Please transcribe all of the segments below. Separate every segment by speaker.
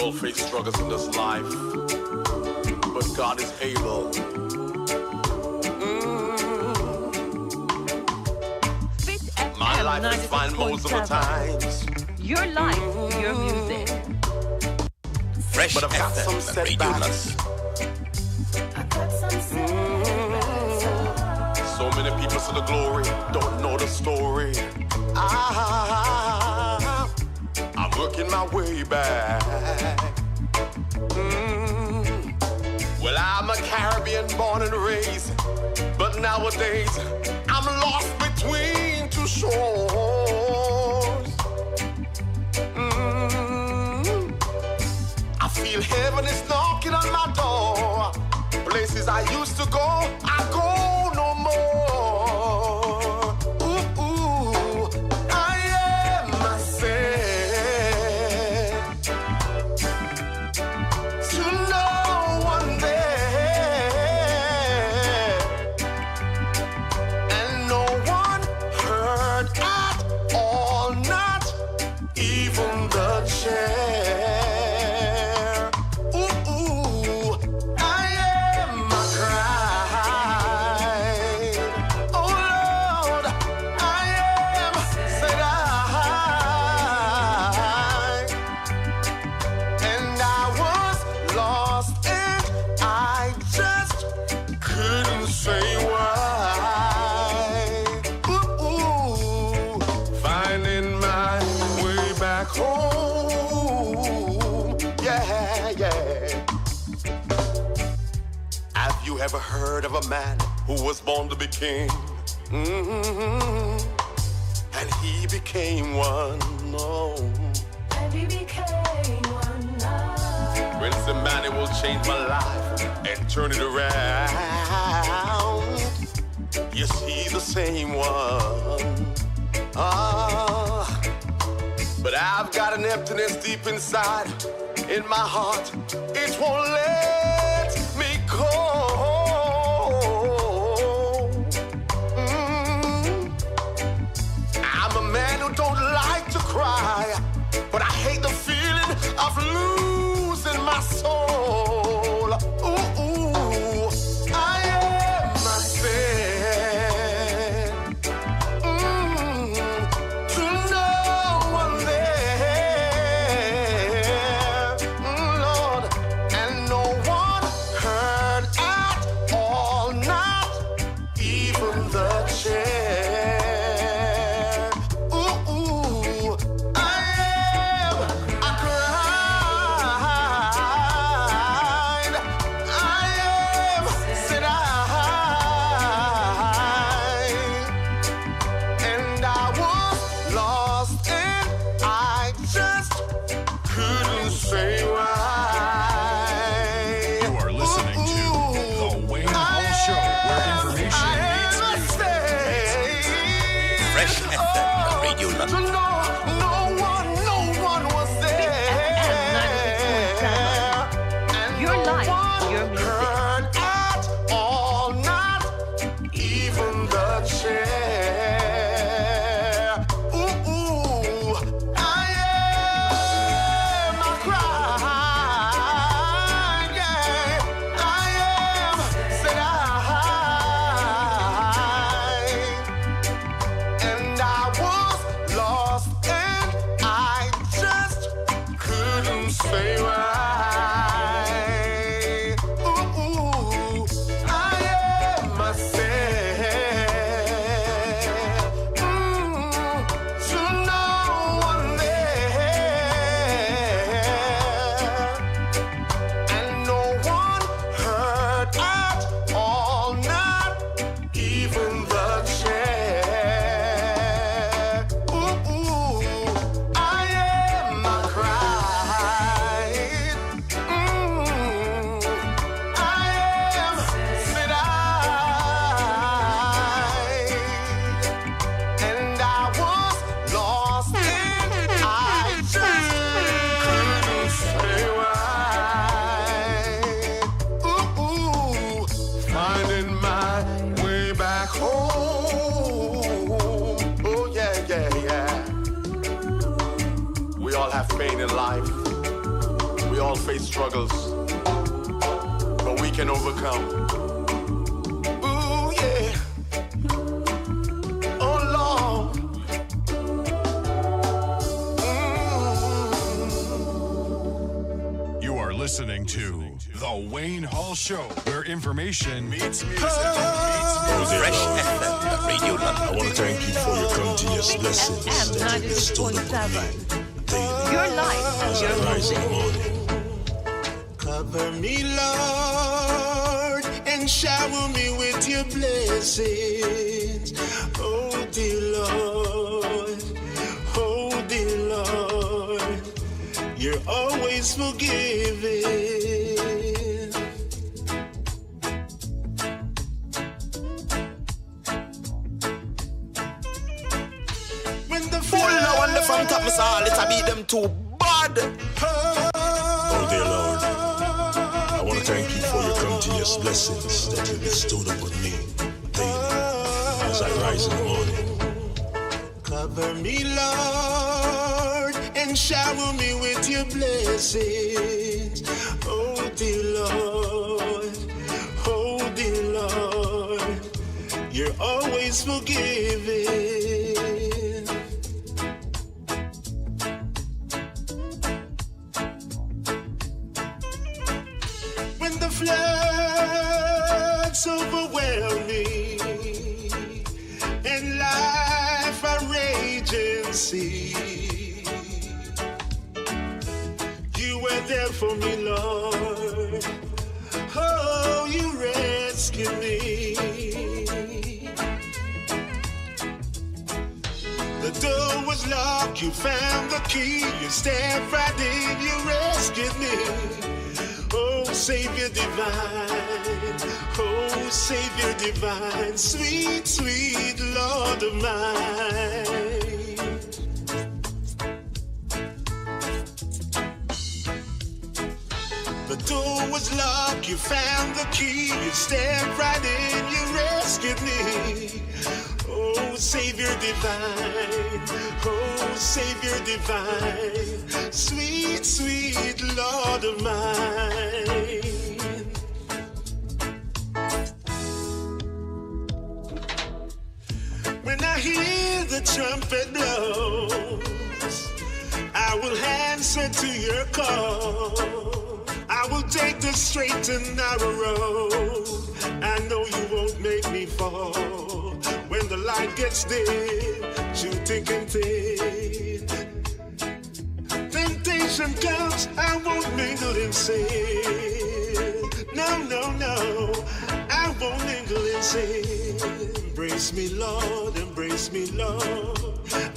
Speaker 1: all face struggles in this life, but God is able. My life is fine most of the times.
Speaker 2: Your life, your music.
Speaker 3: Fresh
Speaker 1: but I've got some setbacks. So many people see the glory, don't know the story. I'm working my way back. Well, I'm a Caribbean born and raised, but nowadays I'm lost between two shores. I feel heaven is knocking on my door. Places I used to go, I go no more. Ooh, ooh, I am myself. To no one there, and no one heard at all, not even the chair. Ever heard of a man who was born to be king? And he became one. Oh. And he became one. Oh. Prince Emmanuel changed my life and turned it around. Yes, he's the same one. But I've got an emptiness deep inside in my heart. It won't let me go. But I hate the feeling of losing my soul. Ooh, ooh, I am myself. To no one there, Lord, and no one heard at all, not even the chair. We all face struggles, but we can overcome. Ooh, yeah. Oh, Lord.
Speaker 4: You are listening to The Wayne Hall Show, where information meets music.
Speaker 3: Fresh FM Radio.
Speaker 5: I want to thank you for your continuous blessings that you bestowed upon me daily.
Speaker 2: Your life,
Speaker 5: As I
Speaker 2: your
Speaker 5: rise in the
Speaker 2: music.
Speaker 5: morning.
Speaker 6: Cover me, Lord, and shower me with your blessings. Oh, dear Lord, oh, dear Lord, you're always forgiving. When the
Speaker 1: Full now on the front of my soul, it'll be them too bad.
Speaker 5: Oh, dear Lord, I want to thank you for your continuous blessings that you bestowed upon me daily. As I rise in the morning.
Speaker 6: Cover me, Lord, and shower me with your blessings. Oh, dear Lord, oh, dear Lord, you're always forgiving. When the floods overwhelm me and life I rage and see, you were there for me, Lord. Oh, you rescued me. The door was locked, you found the key, you stepped right in, you rescued me. Oh, Savior divine, oh, Savior divine, sweet, sweet Lord of mine. The door was locked, you found the key, you stepped right in, you rescued me. Oh, Savior divine, oh, Savior divine, sweet, sweet Lord of mine. When I hear the trumpet blows, I will answer to your call. I will take the straight and narrow road. I know you won't make me fall. When the light gets dim, you thick and thin. Temptation comes, I won't mingle in sin. No, no, no, I won't mingle in sin. Embrace me, Lord, embrace me, Lord.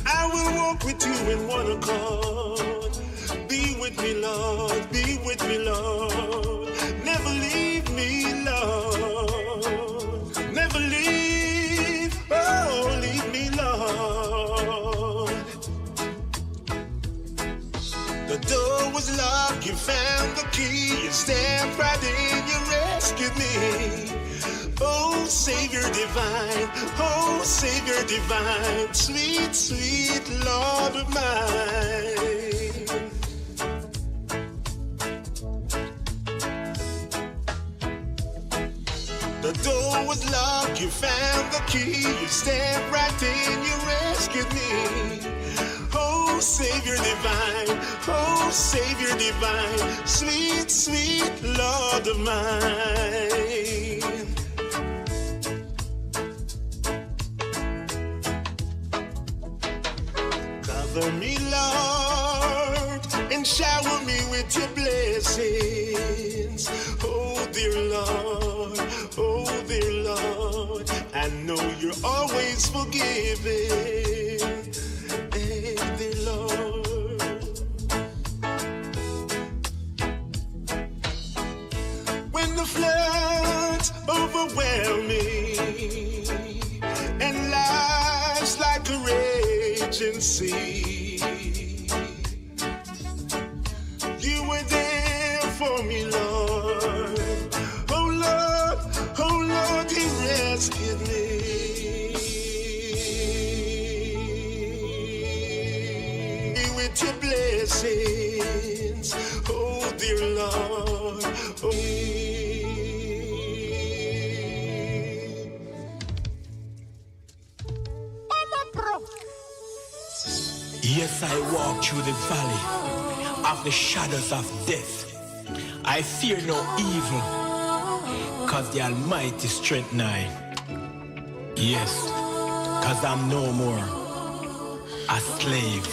Speaker 6: I will walk with you in one accord. Be with me, Lord, be with me, Lord. Never leave me, Lord. Never leave, oh, leave me, Lord. The door was locked, you found the key, you stepped right in, you rescued me. Oh, Savior divine, oh, Savior divine, sweet, sweet Lord of mine. The door was locked, you found the key, you stepped right in, you rescued me. Oh, Savior divine, oh, Savior divine, sweet, sweet Lord of mine. Cover me, Lord, and shower me with your blessings. Oh, dear Lord, oh, dear Lord, I know you're always forgiving. Hey, dear Lord. When the floods overwhelm me and life's like a raging sea, you were there for me, Lord. Oh, Lord, oh, Lord, you rescued me. with your blessings, oh dear Lord. Oh.
Speaker 7: Yes, I walk through the valley of the shadows of death. I fear no evil, cause the Almighty strength nigh. Yes, cause I'm no more a slave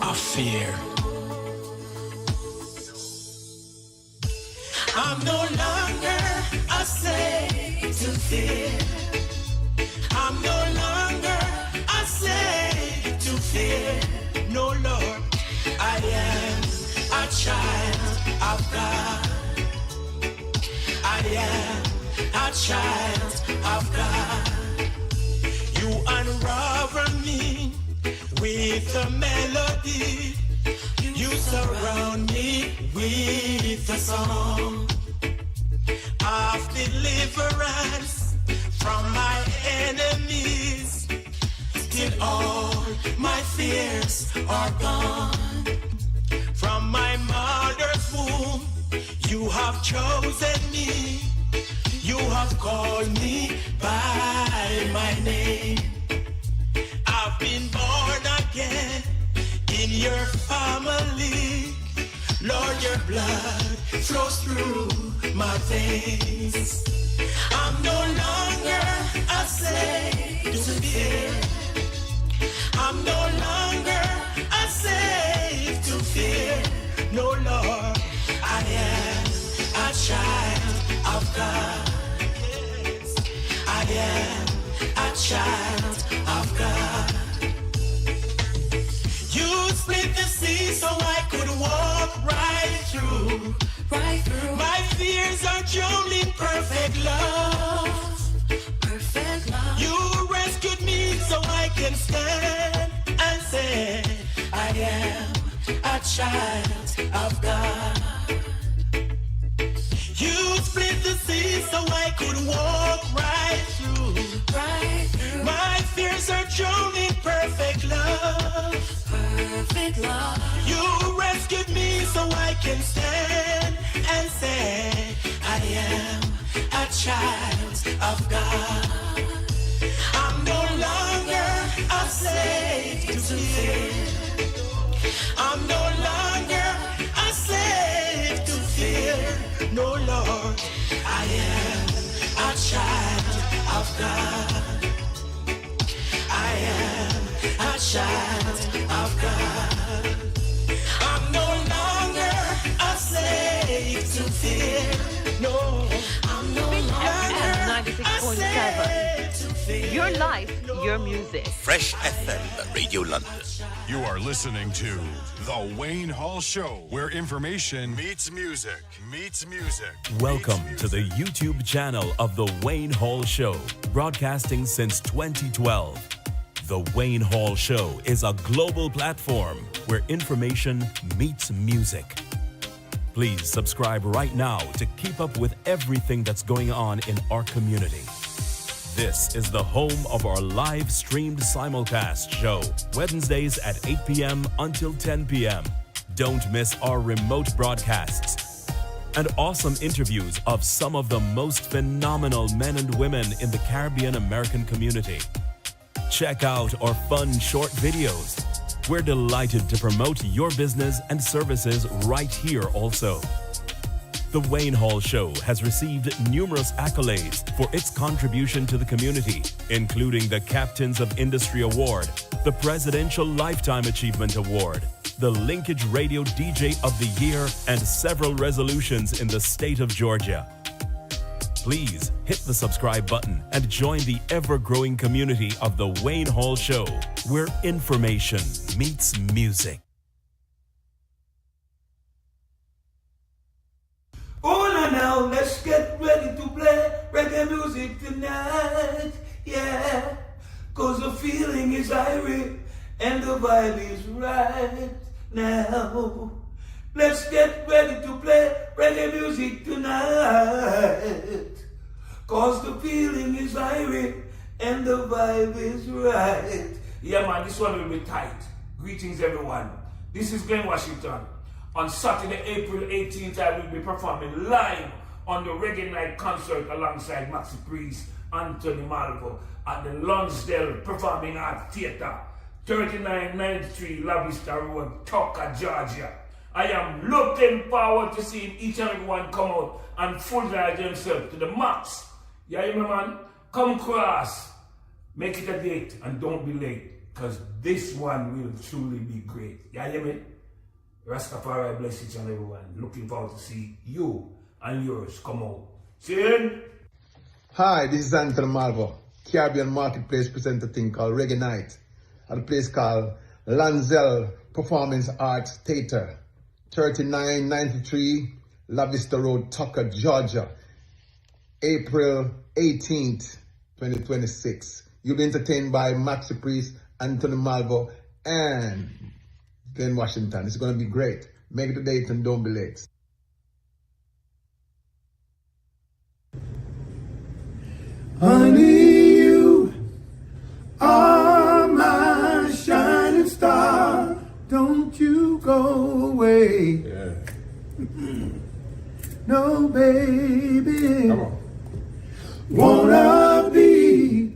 Speaker 7: of fear. I'm no longer a slave to fear. I'm no longer a slave to fear. No, Lord, I am a child of God. I am a child of God. You unravel me with a melody. You surround me with a song of deliverance from my enemies. Till all my fears are gone. From my mother's womb, you have chosen me. You have called me by my name. I've been born again in your family. Lord, your blood flows through my veins. I'm no longer a slave to fear. I'm no longer a slave to fear. No, Lord, I am a child of God. Yes, I am a child of God. You split the sea so I could walk right through. Right through. My fears are drowned in perfect love. Perfect love. You rescued me so I can stand and say, I am a child of God. You split the sea so I could walk right through. Right through. My fears are drowned in perfect love. Perfect love. You rescued me so I can stand and say, I am a child of God. I'm no longer a slave to fear. I'm no longer a slave to fear. No, Lord, I am a child of God. I am a child of God. I'm no longer a slave to fear. No, I'm no longer a slave to fear.
Speaker 2: Your life, your music.
Speaker 3: Fresh FM Radio London.
Speaker 4: You are listening to The Wayne Hall Show, where information meets music.
Speaker 8: Welcome to the YouTube channel of The Wayne Hall Show, broadcasting since 2012. The Wayne Hall Show is a global platform where information meets music. Please subscribe right now to keep up with everything that's going on in our community. This is the home of our live streamed simulcast show, Wednesdays at 8 p.m. until 10 p.m. Don't miss our remote broadcasts and awesome interviews of some of the most phenomenal men and women in the Caribbean American community. Check out our fun short videos. We're delighted to promote your business and services right here also. The Wayne Hall Show has received numerous accolades for its contribution to the community, including the Captains of Industry Award, the Presidential Lifetime Achievement Award, the Linkage Radio DJ of the Year, and several resolutions in the state of Georgia. Please hit the subscribe button and join the ever-growing community of The Wayne Hall Show, where information meets music.
Speaker 9: Oh, now let's get ready to play reggae music tonight, yeah. Cause the feeling is irie and the vibe is right now. Let's get ready to play reggae music tonight. Cause the feeling is irie and the vibe is right. Yeah man, this one will be tight. Greetings, everyone. This is Glenn Washington. On Saturday, April 18th, I will be performing live on the Reggae Night concert alongside Maxi Priest, Anthony Malvo at the Lonsdale Performing Arts Theatre, 3993 La Vista Road, Tucker, Georgia. I am looking forward to seeing each and every one come out and fulfill themselves to the max. Yeah, you know, man? Come cross, make it a date, and don't be late, because this one will truly be great. Yeah, you know? Rastafari bless each and every one. Looking forward to see you and yours come out. See you.
Speaker 10: Hi, this is Anthony Malvo, Caribbean Marketplace present a thing called Reggae Night at a place called Lonsdale Performance Arts Theatre, 3993 La Vista Road, Tucker, Georgia, April 18th, 2026. You'll be entertained by Maxi Priest, Anthony Malvo, and Glenn Washington. It's going to be great. Make it a date and don't be late.
Speaker 11: Honey, you are my shining star. Don't you go away.
Speaker 12: Yeah.
Speaker 11: No, baby.
Speaker 12: Come on.
Speaker 11: Wanna be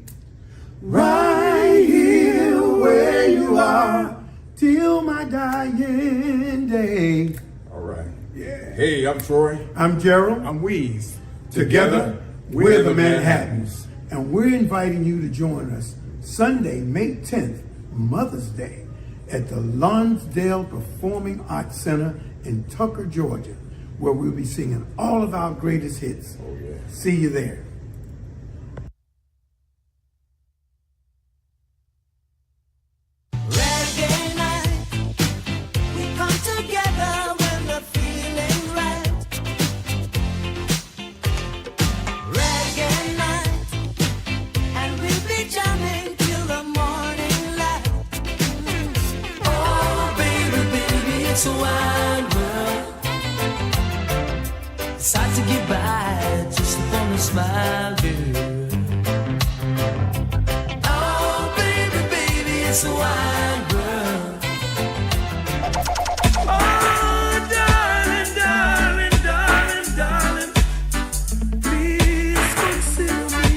Speaker 11: right here where you are till my dying day.
Speaker 12: All right. Yeah. Hey, I'm Troy.
Speaker 11: I'm Gerald.
Speaker 12: I'm Weeze.
Speaker 11: Together, we're the Manhattans. And we're inviting you to join us Sunday, May 10th, Mother's Day, at the Lonsdale Performing Arts Center in Tucker, Georgia, where we'll be singing all of our greatest hits.
Speaker 12: Oh, yeah.
Speaker 11: See you there.
Speaker 7: It's a wide world. It's hard to get by just upon a smile, girl. Oh, baby, baby, it's a wide world. Oh, darling, darling, darling, darling, please consider me.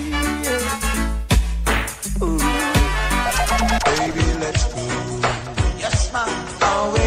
Speaker 7: Ooh.
Speaker 6: Baby, let's go. Yes, ma'am. Away.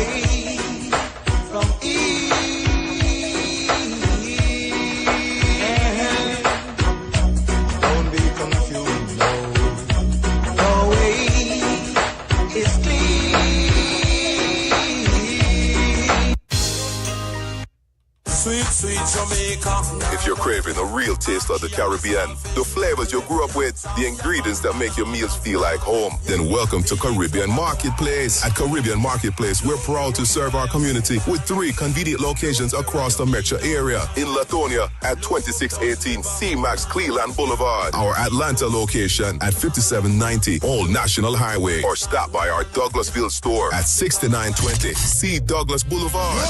Speaker 3: Sweet Jamaica. If you're craving a real taste of the Caribbean, the flavors you grew up with, the ingredients that make your meals feel like home, then welcome to Caribbean Marketplace. At Caribbean Marketplace, we're proud to serve our community with 3 convenient locations across the metro area. In Latonia at 2618 C-Max Cleveland Boulevard. Our Atlanta location at 5790 Old National Highway. Or stop by our Douglasville store at 6920 C Douglas Boulevard.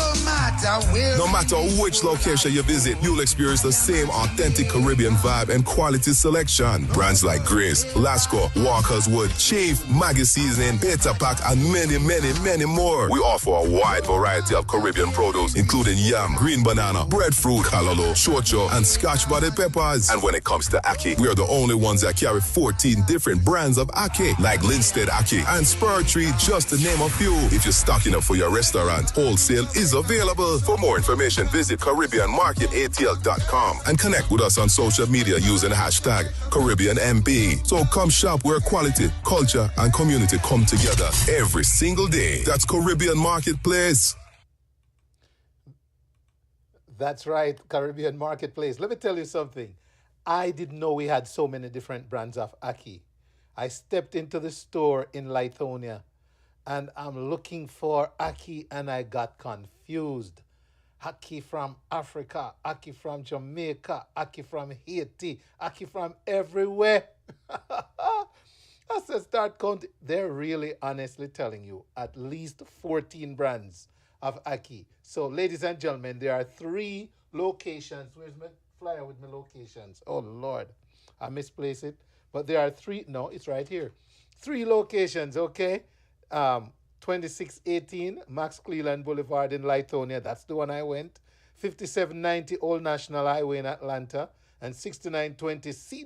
Speaker 3: No matter which location you visit, you'll experience the same authentic Caribbean vibe and quality selection. Brands like Grace, Lasco, Walker's Wood, Chief, Maggie Seasoning, Beta Pack, and many, many, many more. We offer a wide variety of Caribbean produce, including yam, green banana, breadfruit, callaloo, chocho, and scotch-buttered peppers. And when it comes to ackee, we are the only ones that carry 14 different brands of ackee, like Linstead Ackee and Spur Tree, just to name a few. If you're stocking up for your restaurant, wholesale is available. For more information, visit CaribbeanMarketATL.com and connect with us on social media using the hashtag CaribbeanMP. So come shop where quality, culture, and community come together every single day. That's Caribbean Marketplace.
Speaker 13: That's right, Caribbean Marketplace. Let me tell you something. I didn't know we had so many different brands of ackee. I stepped into the store in Lithonia and I'm looking for ackee and I got confused. Ackee from Africa, ackee from Jamaica, ackee from Haiti, ackee from everywhere. I said, start counting. They're really honestly telling you at least 14 brands of ackee. So, ladies and gentlemen, there are 3 locations. Where's my flyer with my locations? Oh, Lord. I misplaced it. But there are 3. No, it's right here. 3 locations, okay? 2618 Max Cleland Boulevard in Lithonia. That's the one I went. 5790 Old National Highway in Atlanta. And 6920 C.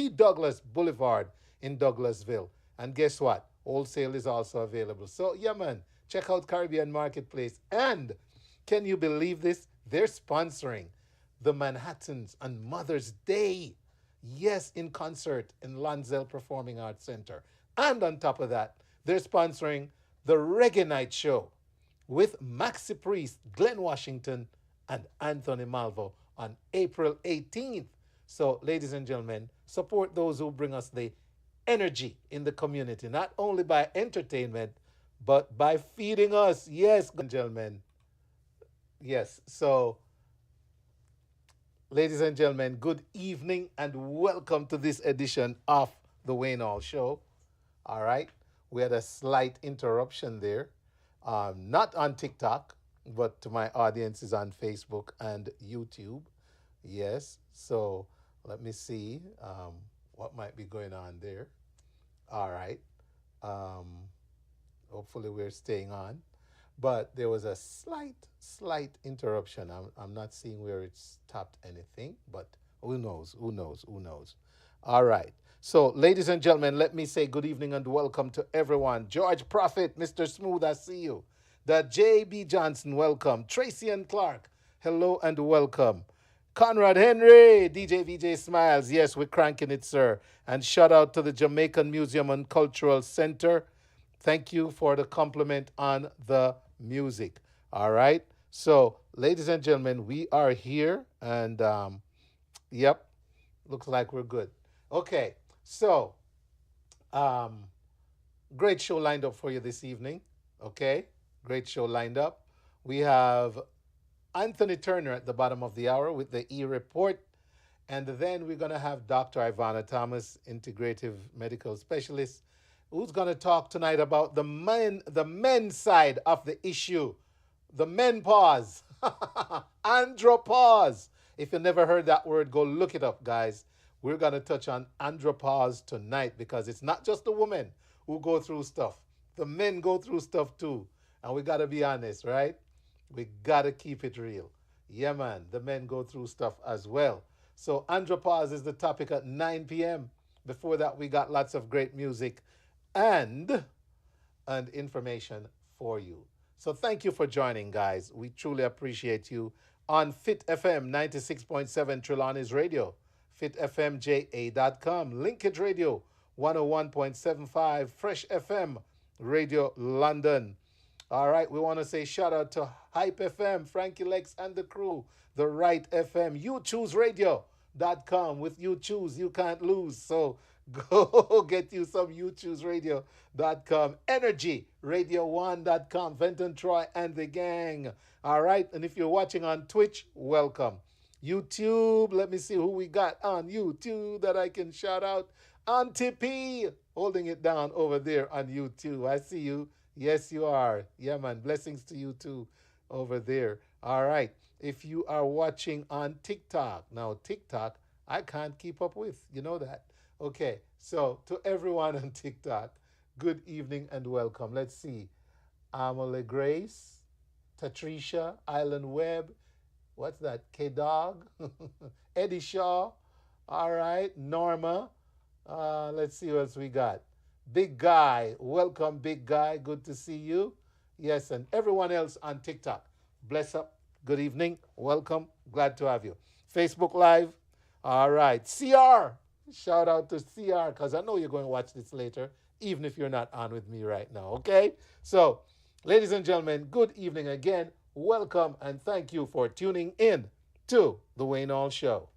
Speaker 13: Douglas Boulevard in Douglasville. And guess what? Wholesale is also available. So, yeah, man, check out Caribbean Marketplace. And can you believe this? They're sponsoring the Manhattans on Mother's Day. Yes, in concert in Lansdale Performing Arts Center. And on top of that, they're sponsoring the Reggae Night Show with Maxi Priest, Glenn Washington, and Anthony Malvo on April 18th. So, ladies and gentlemen, support those who bring us the energy in the community, not only by entertainment, but by feeding us. Yes, gentlemen. Yes, so, ladies and gentlemen, good evening and welcome to this edition of the Wayne Hall Show. All right, we had a slight interruption there, not on TikTok, but to my audiences on Facebook and YouTube. Yes, so let me see what might be going on there. All right, hopefully we're staying on. But there was a slight interruption. I'm not seeing where it stopped anything, but who knows? All right. So, ladies and gentlemen, let me say good evening and welcome to everyone. George Prophet, Mr. Smooth, I see you. The J.B. Johnson, welcome. Tracy and Clark, hello and welcome. Conrad Henry, DJ VJ Smiles. Yes, we're cranking it, sir. And shout out to the Jamaican Museum and Cultural Center. Thank you for the compliment on the music. All right. So, ladies and gentlemen, we are here and, yep, looks like we're good. Okay. So, great show lined up for you this evening. Okay. Great show lined up. We have Anthony Turner at the bottom of the hour with the E-Report. And then we're going to have Dr. Ivanah Thomas, Integrative Medical Specialist, who's going to talk tonight about the men's side of the issue, the menopause, ANDROPAUSE. If you never heard that word, go look it up, guys. We're going to touch on ANDROPAUSE tonight because it's not just the women who go through stuff. The men go through stuff too. And we got to be honest, right? We got to keep it real. Yeah, man, the men go through stuff as well. So ANDROPAUSE is the topic at 9 p.m. Before that, we got lots of great music and information for you. So thank you for joining, guys. We truly appreciate you on Fit FM 96.7 Trelawney's Radio, fitfmja.com, Linkage Radio 101.75, Fresh FM Radio London. All right, we want to say shout out to HypeFM, Frankie Lex and the crew, the Right FM, YouChooseRadio.com. With You Choose, you can't lose. So go get you some YouChooseRadio.com. EnergyRadio1.com. Venton Troy and the gang. All right. And if you're watching on Twitch, welcome. YouTube, let me see who we got on YouTube that I can shout out. Auntie P, holding it down over there on YouTube. I see you. Yes, you are. Yeah, man. Blessings to you too over there. All right. If you are watching on TikTok, now TikTok, I can't keep up with. You know that. Okay, so to everyone on TikTok, good evening and welcome. Let's see. Amole Grace, Tatricia, Island Web, what's that? K-Dog, Eddie Shaw, all right, Norma. Let's see what else we got. Big Guy, welcome, Big Guy. Good to see you. Yes, and everyone else on TikTok. Bless up. Good evening. Welcome. Glad to have you. Facebook Live. All right. CR. Shout out to CR because I know you're going to watch this later, even if you're not on with me right now. Okay? So, ladies and gentlemen, good evening again. Welcome and thank you for tuning in to The Wayne Hall Show.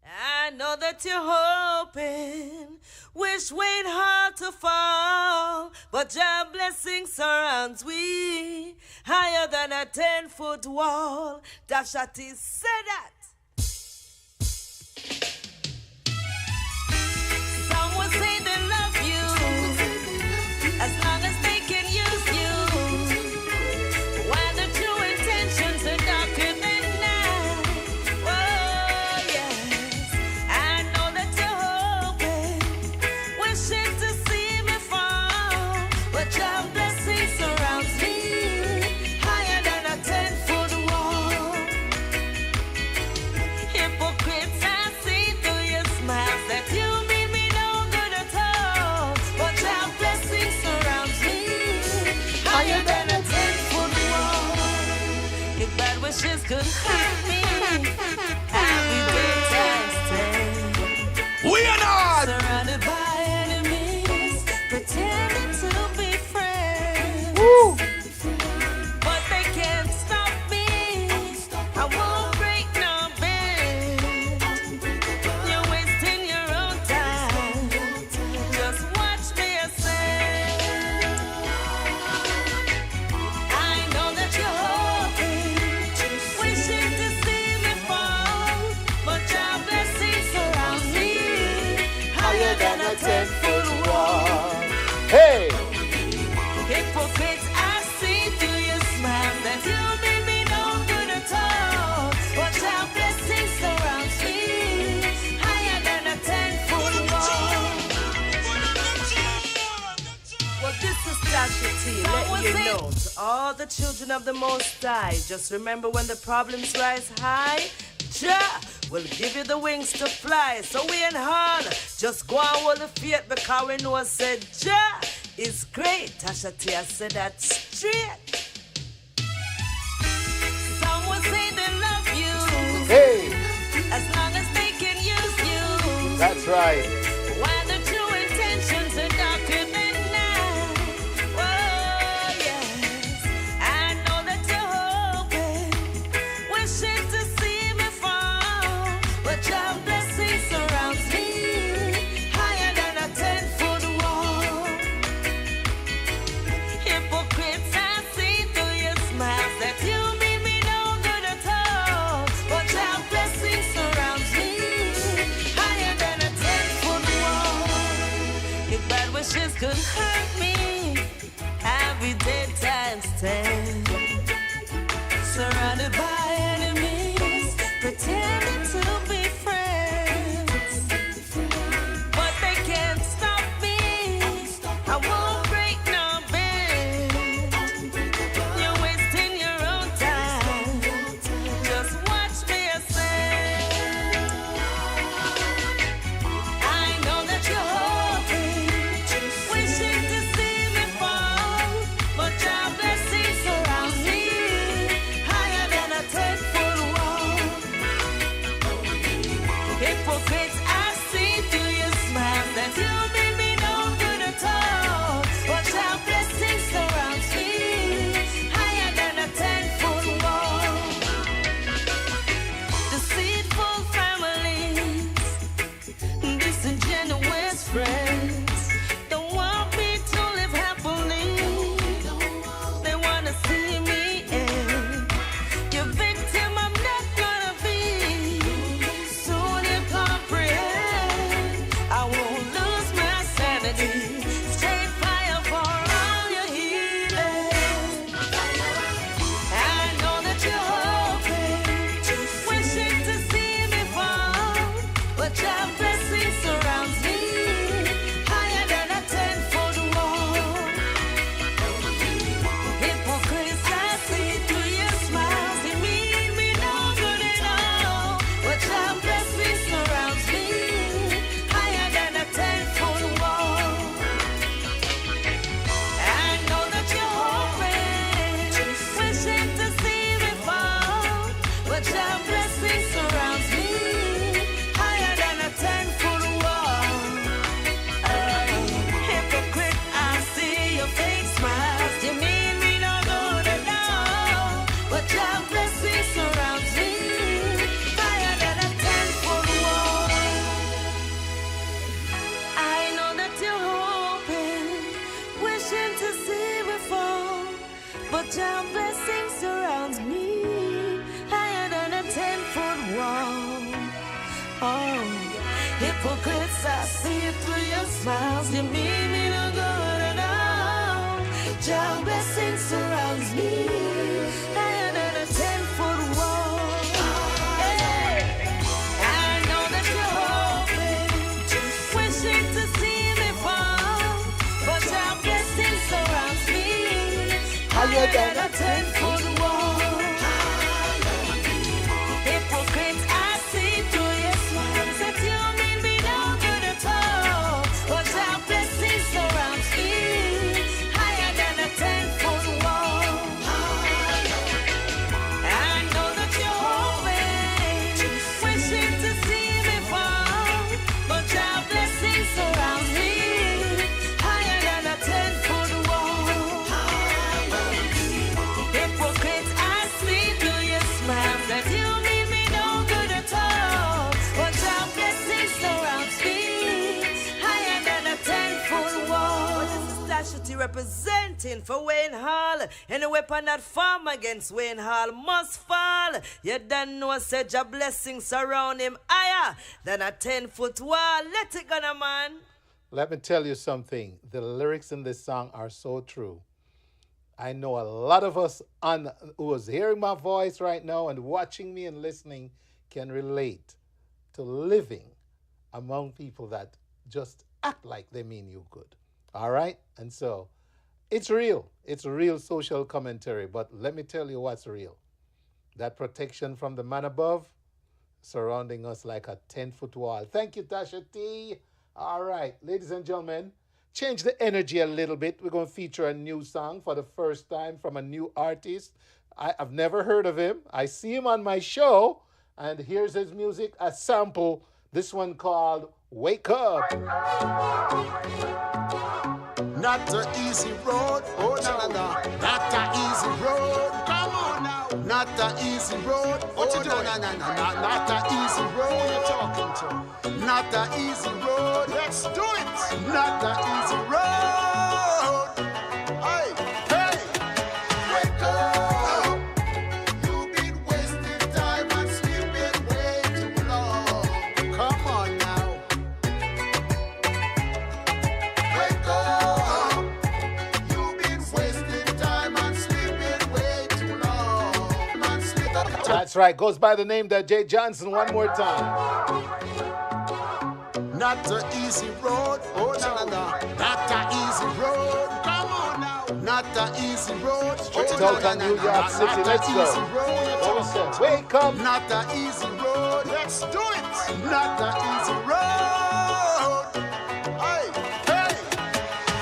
Speaker 14: I know that you're hoping, wish Wayne hard to fall, but your blessing surrounds we higher than a 10-foot wall. Dashati said that. Some will say they love you as long as they can use you, while the true intentions are darker than night. Oh yes, I know that you're hoping, wishing to see me fall, but your could hurt me. Every day times 10.
Speaker 1: We are not
Speaker 14: surrounded by enemies, pretending to be friends.
Speaker 1: Woo.
Speaker 14: But they can't stop me. I won't break no bend. You're wasting your own time. Just watch me ascend. I know that you're hoping, wishing to see me fall, but your blessings surround me higher than a 10-foot wall.
Speaker 13: Hey!
Speaker 14: Hypocrites, I see through your smile that you mean me no good at all. But your blessing surrounds me higher than a 10-foot wall. Well, this is Tasha T, letting you know to all the children of the Most High, just remember when the problems rise high, Jah will give you the wings to fly. So we in all just go on with the faith, because we know I said Jah is great. Tasha T, I said that straight. Some will say they love you,
Speaker 13: Hey!
Speaker 14: as long as they can use you.
Speaker 13: That's right.
Speaker 14: While the true intentions are darker than night. Oh, yes. I know that you're hoping, wishing to see me fall, but your blessing surrounds me higher than a 10-foot wall. Hypocrites, I see through your smiles that you mean me no good at all, but your blessing surrounds me higher than a 10-foot wall. If bad wishes could hurt me, every day times 10. Surrounded by enemies, pretending to be friends, but they can't stop me. I won't break no bend. You're wasting your own time. Just watch me ascend. I know that you're hoping, wishing to see me fall, but your blessing surrounds me higher than a 10-foot wall. Hypocrites, I see through your smiles that you mean me no good at all, but your blessing surrounds me higher than a 10-foot wall. Deceitful families, disingenuous friends, don't want me to live happily. They wanna see me end. Your victim I'm not gonna be. Soon you comprehend. I won't lose my sanity. Straight fire for all your healing. I know that you're hoping, wishing to see me fall, but your blessing surrounds me higher than a 10-foot wall. Hypocrites, I see through your smiles. You mean me no good at all, but your blessing surrounds me higher than a 10-foot wall. I know that you're hoping, wishing to see me fall, but your blessing surrounds me higher than a 10-foot wall. Hypocrite, I see your fake smiles. You mean me no good at all, but your blessing surrounds me higher than a 10-foot wall. I know that you're hoping, wishing to see me fall, but your blessing surrounds me higher than a 10-foot wall. Oh, hypocrites, I see it through your smiles. You mean me no good at all. Your blessing surrounds me higher than a 10-foot wall. Hey, I know that you're hoping, wishing to see me fall, but your blessing surrounds me higher than a 10-foot wall. Hypocrites, I see through your smiles that you mean me no good at all, but your blessing surrounds me higher than a 10-foot wall. I know that Booty representing for Wayne Hall. Any weapon that form against Wayne Hall must fall. You don't know, said your blessings surround him higher than a 10-foot wall. Let it go, now, man.
Speaker 13: Let me tell you something. The lyrics in this song are so true. I know a lot of us who is hearing my voice right now and watching me and listening can relate to living among people that just act like they mean you good. All right? And so it's real. It's real social commentary. But let me tell you what's real. That protection from the man above surrounding us like a 10-foot wall. Thank you, Tasha T. All right, ladies and gentlemen, change the energy a little bit. We're going to feature a new song for the first time from a new artist. I've never heard of him. I see him on my show, and here's his music, a sample. This one called Wake Up.
Speaker 1: Not the easy road, oh no, not the easy road. Come on now, not the easy road. What you doing? No, not the easy road. Who you talking to? Not the easy road. Let's do it. Not the easy road. Hey, hey, wake up. You've been wasting time and sleeping way too long. Come on now. Wake up.
Speaker 13: That's right. Goes by the name that Jay Johnson one more time.
Speaker 1: Not the easy road. Oh, no. Not the easy road. Come on now. Not the easy road.
Speaker 13: Tulsa, New York City. Let's go. Wake up.
Speaker 1: Not the easy road. Let's do it. Not the easy road. Hey, hey.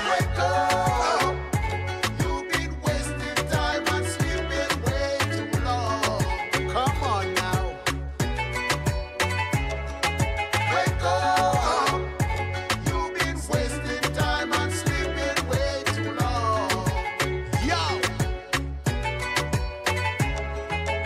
Speaker 1: Wake up. You've been wasting time and sleeping way too long. Come on now. Wake up. You've been wasting time and sleeping way too long. Yo.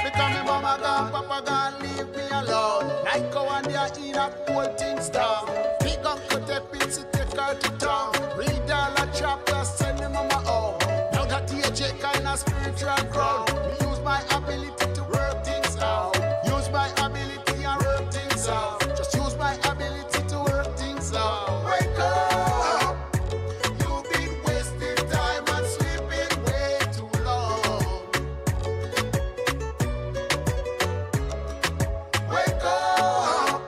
Speaker 1: Because me mama gone, papa gone, leave me alone. Like how and they are in a whole things down. Big uncle Tepin, take her to town. Read all the chapters, send me mama home. Now that the AJ kind of spiritual ground. Me use my ability to work things out. Use my ability and work things out. Just use my ability to work things out. Wake up. You've been wasting time and sleeping way too long. Wake up.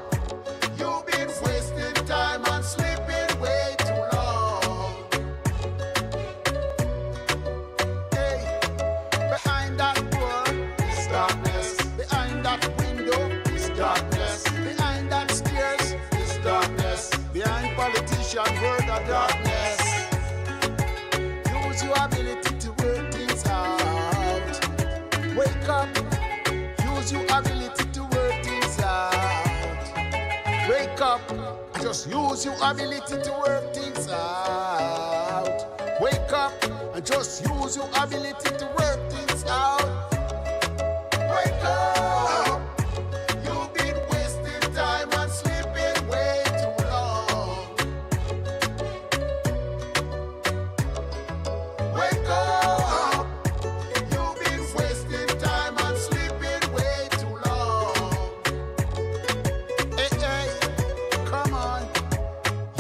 Speaker 1: You've been wasting time and sleeping way too long. Hey, behind that door is darkness. Behind that window is darkness. Behind that stairs is darkness. Behind politician word of darkness. Use your ability to work things out. Wake up. Use your ability to work things out. Wake up. Just use your ability to work things out. Wake up and just use your ability to work things out. Wake up. You've been wasting time and sleeping way too long. Wake up. You've been wasting time and sleeping way too long. Hey, hey, come on.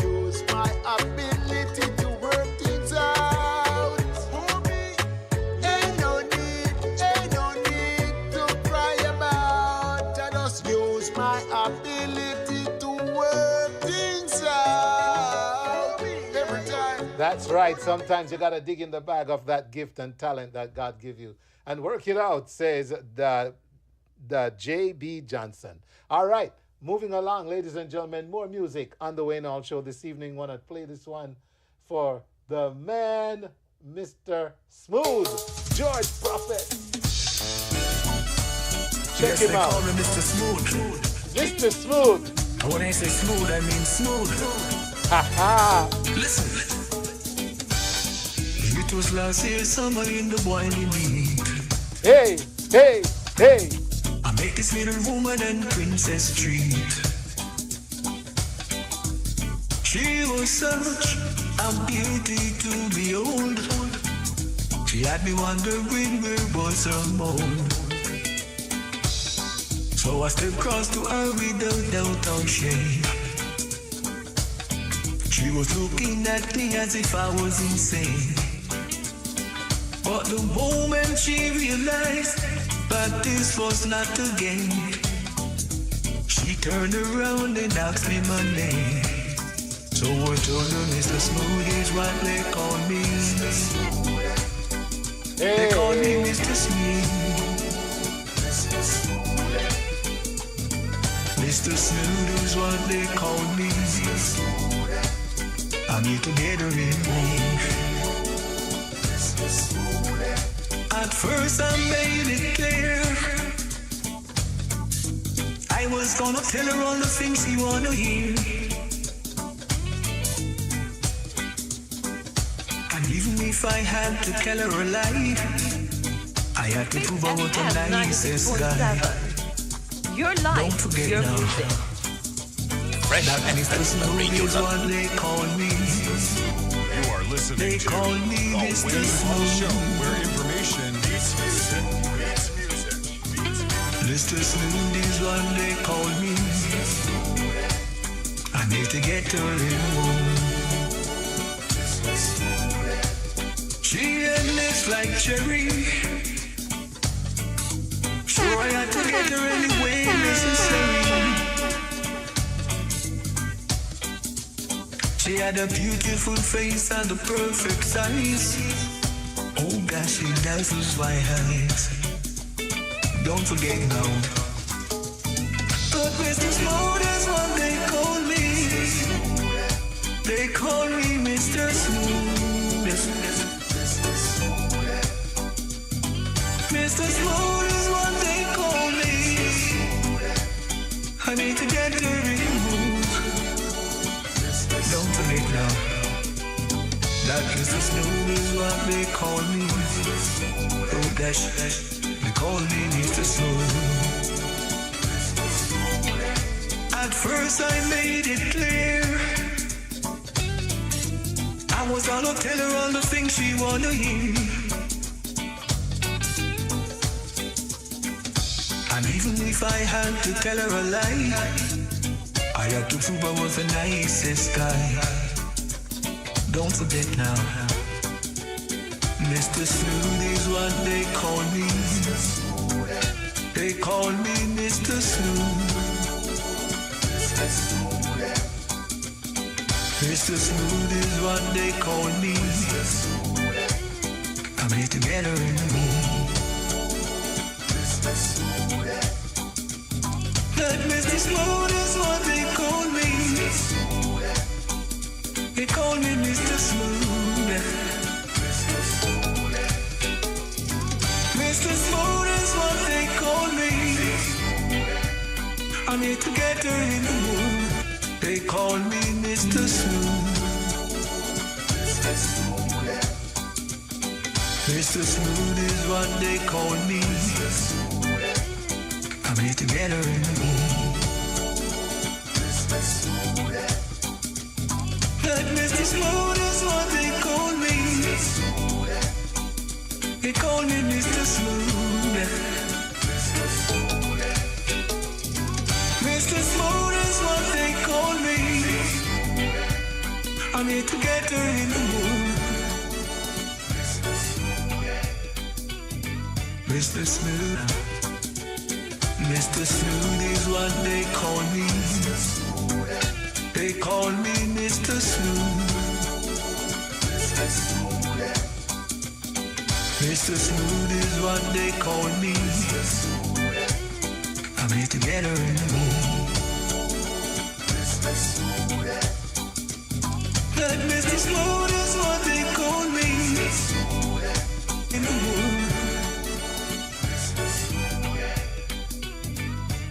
Speaker 1: Use my ability to work things out. Ain't no need to cry about. I just use my ability to work things out. Every time.
Speaker 13: That's right. Sometimes you got to dig in the bag of that gift and talent that God give you and work it out, says the J.B. Johnson. All right. Moving along, ladies and gentlemen, more music on the Wayne Hall Show this evening. Want to play this one for the man, Mr. Smooth, George Prophet. Check him out.
Speaker 15: Call me Mr. Smooth.
Speaker 13: Mr. Smooth.
Speaker 15: And when I say smooth, I mean smooth.
Speaker 13: Ha ha.
Speaker 15: Listen. It was last year, summer in the boiling heat.
Speaker 13: Hey, hey, hey.
Speaker 15: I make this little woman and princess treat. She was such a beauty to behold. She had me wondering where was her moan. So I stepped across to her without doubt or shame. She was looking at me as if I was insane. But the moment she realized that this was not a game, she turned around and asked me my name. So I told her Mr. Smooth is what they call me. They call me Mr. Smooth. Mr. Smooth is what they call me. I'm here to get her in mood. At first I made it clear I was gonna tell her all the things she wanna hear. And even if I had to tell her a lie, I had to prove I was the nicest guy.
Speaker 2: Your life,
Speaker 15: don't forget
Speaker 2: your
Speaker 15: now.
Speaker 2: music.
Speaker 15: Fresh that Mr. Smooth is what they call me.
Speaker 4: You are listening
Speaker 15: They
Speaker 4: to
Speaker 15: call me
Speaker 4: the
Speaker 15: Mr.
Speaker 4: Wayne Hall
Speaker 15: Smooth.
Speaker 4: Show, where information meets music.
Speaker 15: Mr. Smooth is what they call me. I need to get her in mood. She had lips like cherry. Sure I had to get her any way necessary. She had a beautiful face and a perfect size. Oh gosh, she dazzles my eyes. Don't forget now. But Mr. Smooth is what they call me. They call me Mr. Smooth. Mr. Smooth is what they call me. I need to get her in mood. Don't forget now. That Mr. Smooth is what they call me. Oh dash, they call me Mr. Smooth. At first I made it clear I was gonna tell her all the things she wanna hear. And even if I had to tell her a lie, I had to prove I was the nicest guy. Don't forget now, Mr. Smooth is what they call me. They call me Mr. Smooth. Mr. Smooth is what they call me. I'm here to get her in the mood. That Mr. Smooth is what they call me. They call me Mr. Smooth. Mr. Smooth is what they call me. I'm here to get her in the mood. They call me Mr. Smooth. Mr. Smooth is what they call me. I'm here to get her in the mood. That Mr. Smooth is what they call me. They call me Mr. Smooth. Mr. Smooth is what they call me. I'm here to get her in the mood. Mr. Smooth. Mr. Smooth is what they call me. They call me Mr. Smooth. Mr. Smooth is what they call me. I'm here to get her in the mood. That Mr. Smooth is what they call me. In the mood.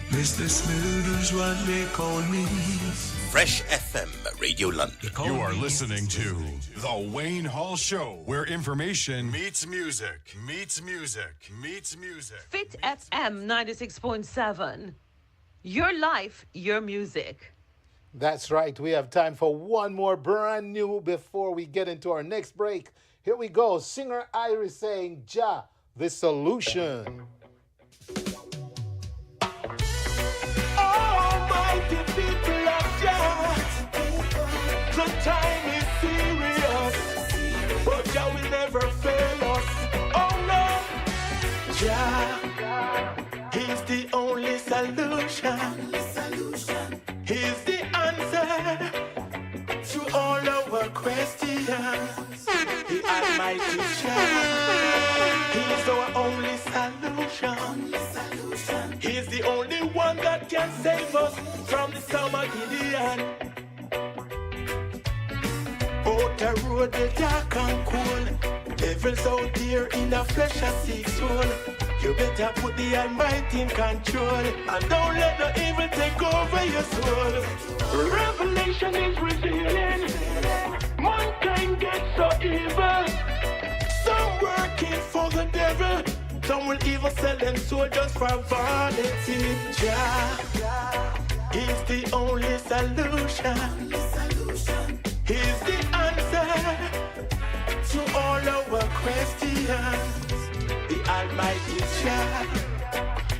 Speaker 15: Mr. Smooth is what they call me.
Speaker 16: Fresh FM Radio London.
Speaker 4: You are listening to The Wayne Hall Show, where information meets music, meets music, meets music.
Speaker 2: Fit FM 96.7. Your life, your music.
Speaker 13: That's right. We have time for one more brand new before we get into our next break. Here we go. Singer Iris saying, Jah, the solution.
Speaker 7: Almighty people of Jah, the time is serious, but Jah will never fail us. Oh no, Jah, He's the only solution. He's the answer to all our questions. The Almighty Jah, He's our only solution. He's the only one that can save us from the storm of Gideon. Out the road, the dark and cold, devils out there in the flesh and seek soul. You better put the Almighty in control and don't let the evil take over your soul. Revelation is revealing mankind gets so evil. Some working for the devil, some will even sell them soldiers for vanity. Jah, He's the only solution. He's the answer to all our questions. The Almighty Jah,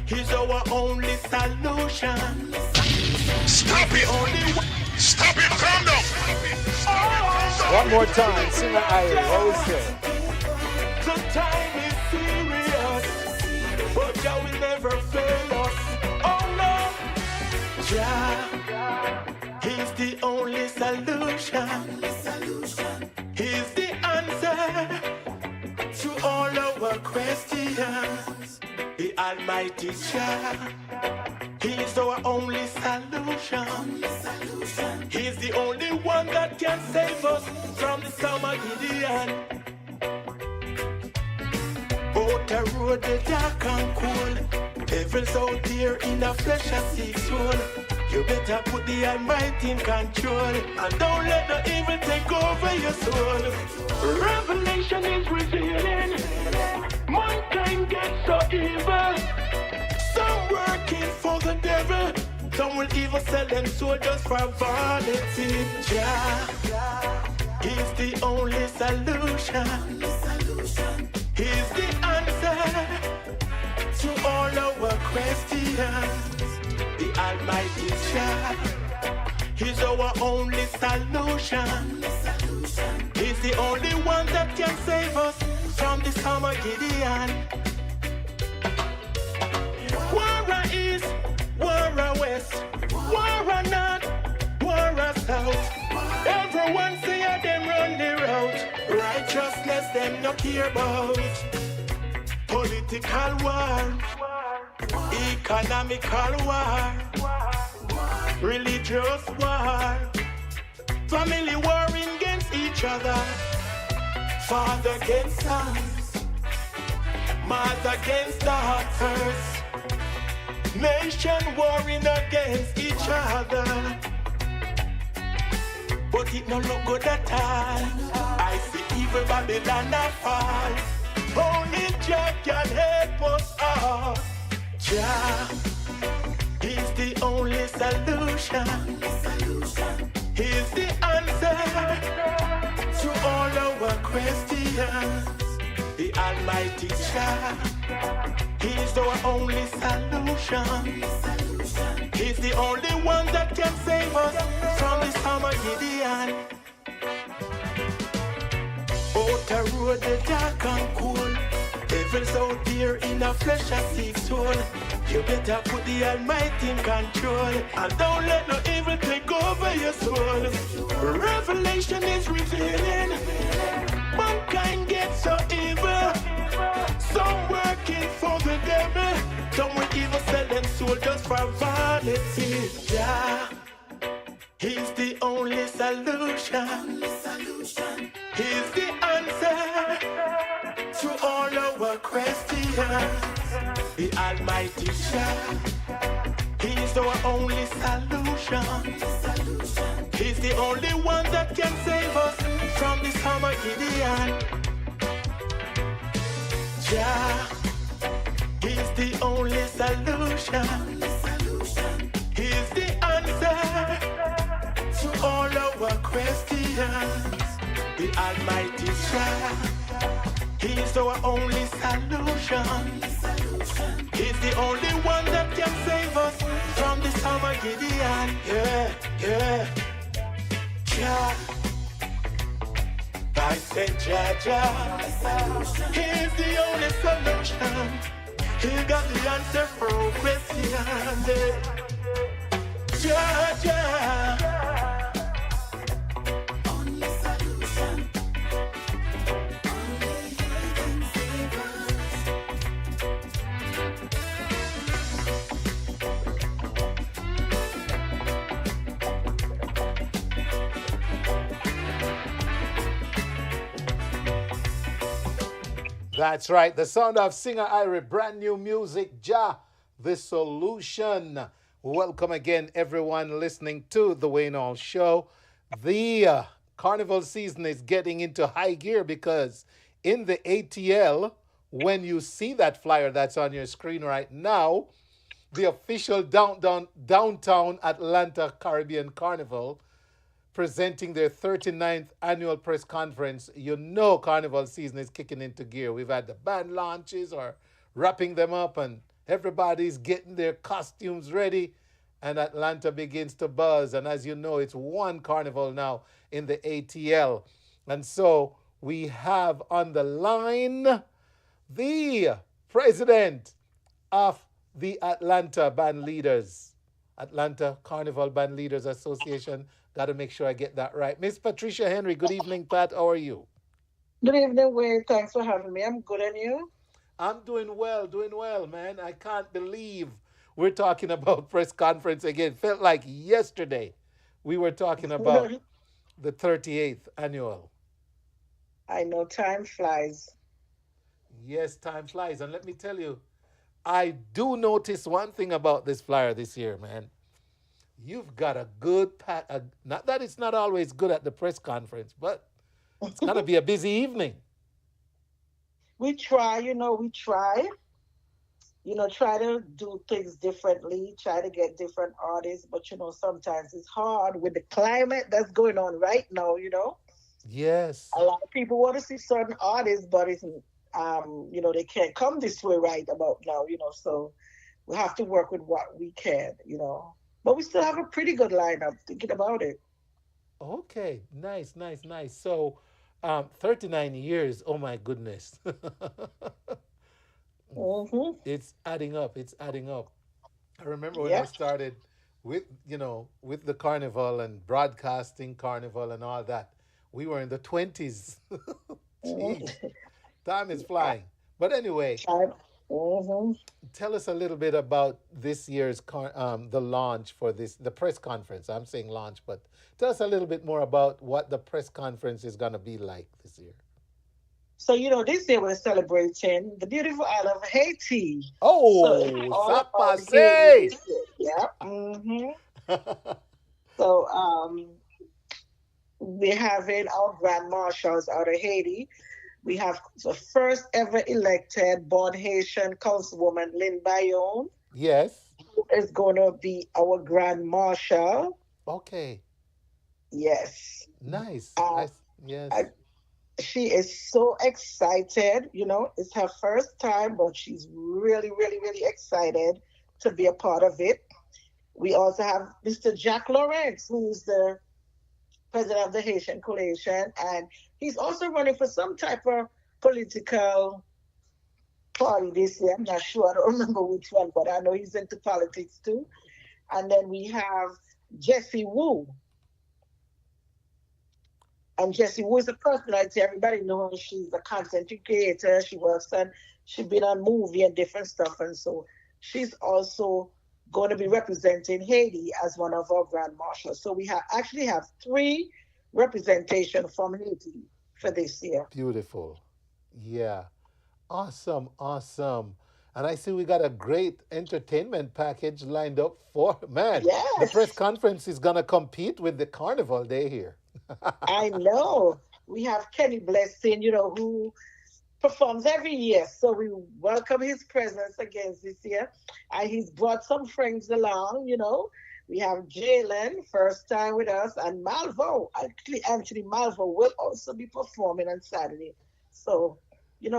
Speaker 7: He's our only solution.
Speaker 5: Stop it! Stop it! Calm down!
Speaker 13: One more time, Singer Iris. What we say?
Speaker 7: The time is serious, but Jah will never fail us. Oh no, Jah, He's the only solution. He's the answer to all our questions. The Almighty Jah, He's our only solution. He's the only one that can save us from the storm of Gideon. Out the road, the dark and cold, devils out there in the flesh and seek soul. You better put the Almighty in control and don't let the evil take over your soul. Revelation is revealing mankind gets so evil. Some working for the devil, some will even sell them soldiers for vanity. Jah, He's the only solution. He's the answer to all our questions. The Almighty Jah, He's our only solution. He's the only one that can save us from the storm of Gideon. War east, war west, war north, war south. Everyone say them run the route. Righteousness them no care about. Political war, economical war, religious war, family warring against each other, father against sons, mother against daughters, nation warring against each other. But it no look good at all. I see evil Babylon a fall. Only Jah can help us all. Jah, He's the only solution. He's the answer to all our questions. The Almighty Jah, He's our only solution. He's the only one that can save us from the storm of Gideon. Out the road, the dark and cold, devils out there in the flesh and seek soul. You better put the Almighty in control and don't let no evil take over your soul. Revelation is revealing mankind gets so evil. Some working for the devil, some will even sell them soldiers for vanity. Jah, He's the only solution. He's the answer to all our questions. The Almighty Jah, He's our only solution. He's the only one that can save us from this hammer Gideon. Jah, He's the only solution. He's the answer solutions. The Almighty Jah, He's our only solution. He's the only one that can save us from this Armageddon. Yeah, yeah. Jah, I said Jah, He's the only solution. He got the answer for all questions. Jah.
Speaker 13: That's right. The sound of singer Irie, brand new music, Jah, the solution. Welcome again, everyone listening to the Wayne Hall Show. The carnival season is getting into high gear because in the ATL, when you see that flyer that's on your screen right now, the official downtown Atlanta Caribbean Carnival presenting their 39th annual press conference, you know carnival season is kicking into gear. We've had the band launches or wrapping them up, and everybody's getting their costumes ready, and Atlanta begins to buzz. And as you know, it's one carnival now in the ATL. And so we have on the line the president of the Atlanta Band Leaders, Atlanta Carnival Band Leaders Association. Got to make sure I get that right. Miss Patricia Henry, good evening, Pat. How are you?
Speaker 17: Good evening, Wayne. Thanks for having me. I'm good, and you?
Speaker 13: I'm doing well, man. I can't believe we're talking about press conference again. Felt like yesterday we were talking about the 38th annual.
Speaker 17: I know, time flies.
Speaker 13: Yes, time flies. And let me tell you, I do notice one thing about this flyer this year, man. You've got a good not that it's not always good at the press conference, but it's going to be a busy evening.
Speaker 17: We try. Try to do things differently, try to get different artists, but, sometimes it's hard with the climate that's going on right now,
Speaker 13: Yes.
Speaker 17: A lot of people want to see certain artists, but it's, they can't come this way right about now, so we have to work with what we can, But we still have a pretty good lineup, thinking about it.
Speaker 13: Okay, nice. So, 39 years, oh my goodness.
Speaker 17: Mm-hmm.
Speaker 13: It's adding up. I remember when I started with the carnival and broadcasting carnival and all that. We were in the 20s. Jeez, time is flying. But anyway, tell us a little bit about this year's the launch for the press conference. I'm saying launch, but tell us a little bit more about what the press conference is going to be like this year.
Speaker 17: So, this year we're celebrating the beautiful island of Haiti.
Speaker 13: Oh, Sapase!
Speaker 17: Yeah. Mm-hmm. So, we're having our grand marshals out of Haiti. We have the first ever elected born Haitian councilwoman, Lynn Bayonne.
Speaker 13: Yes.
Speaker 17: Who is going to be our grand marshal.
Speaker 13: Okay.
Speaker 17: Yes.
Speaker 13: Nice. Yes.
Speaker 17: She is so excited. It's her first time, but she's really, really, really excited to be a part of it. We also have Mr. Jack Lawrence, who's the president of the Haitian Coalition, and he's also running for some type of political party this year. I'm not sure. I don't remember which one, but I know he's into politics too. And then we have Jessie Wu. And Jessie Wu is a personality. Everybody knows she's a content creator. She's been on movie and different stuff. And so she's also going to be representing Haiti as one of our grand marshals. So we actually have 3 representation from Haiti for this year.
Speaker 13: Beautiful. Yeah. Awesome. And I see we got a great entertainment package lined up for, man,
Speaker 17: yes.
Speaker 13: The press conference is going to compete with the Carnival Day here.
Speaker 17: I know. We have Kenny Blessing, who performs every year. So we welcome his presence again this year. And he's brought some friends along, We have Jalen, first time with us, and Malvo. Actually, Anthony Malvo will also be performing on Saturday. So,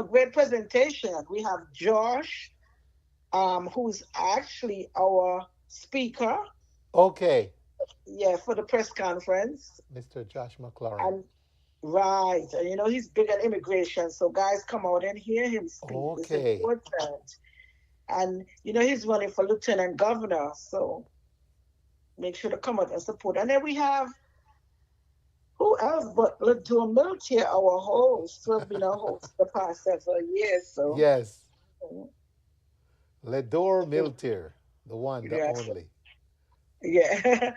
Speaker 17: great presentation. We have Josh, who's actually our speaker.
Speaker 13: Okay.
Speaker 17: Yeah, for the press conference.
Speaker 13: Mr. Josh McLaurin.
Speaker 17: And right. And he's big on immigration. So guys, come out and hear him speak.
Speaker 13: Okay.
Speaker 17: It's important. And he's running for lieutenant governor. So make sure to come out and support. And then we have who else but Lador Miltier, our host, who has been our host the past several years. So
Speaker 13: yes. Lador Miltier, the one, the only.
Speaker 17: Yeah.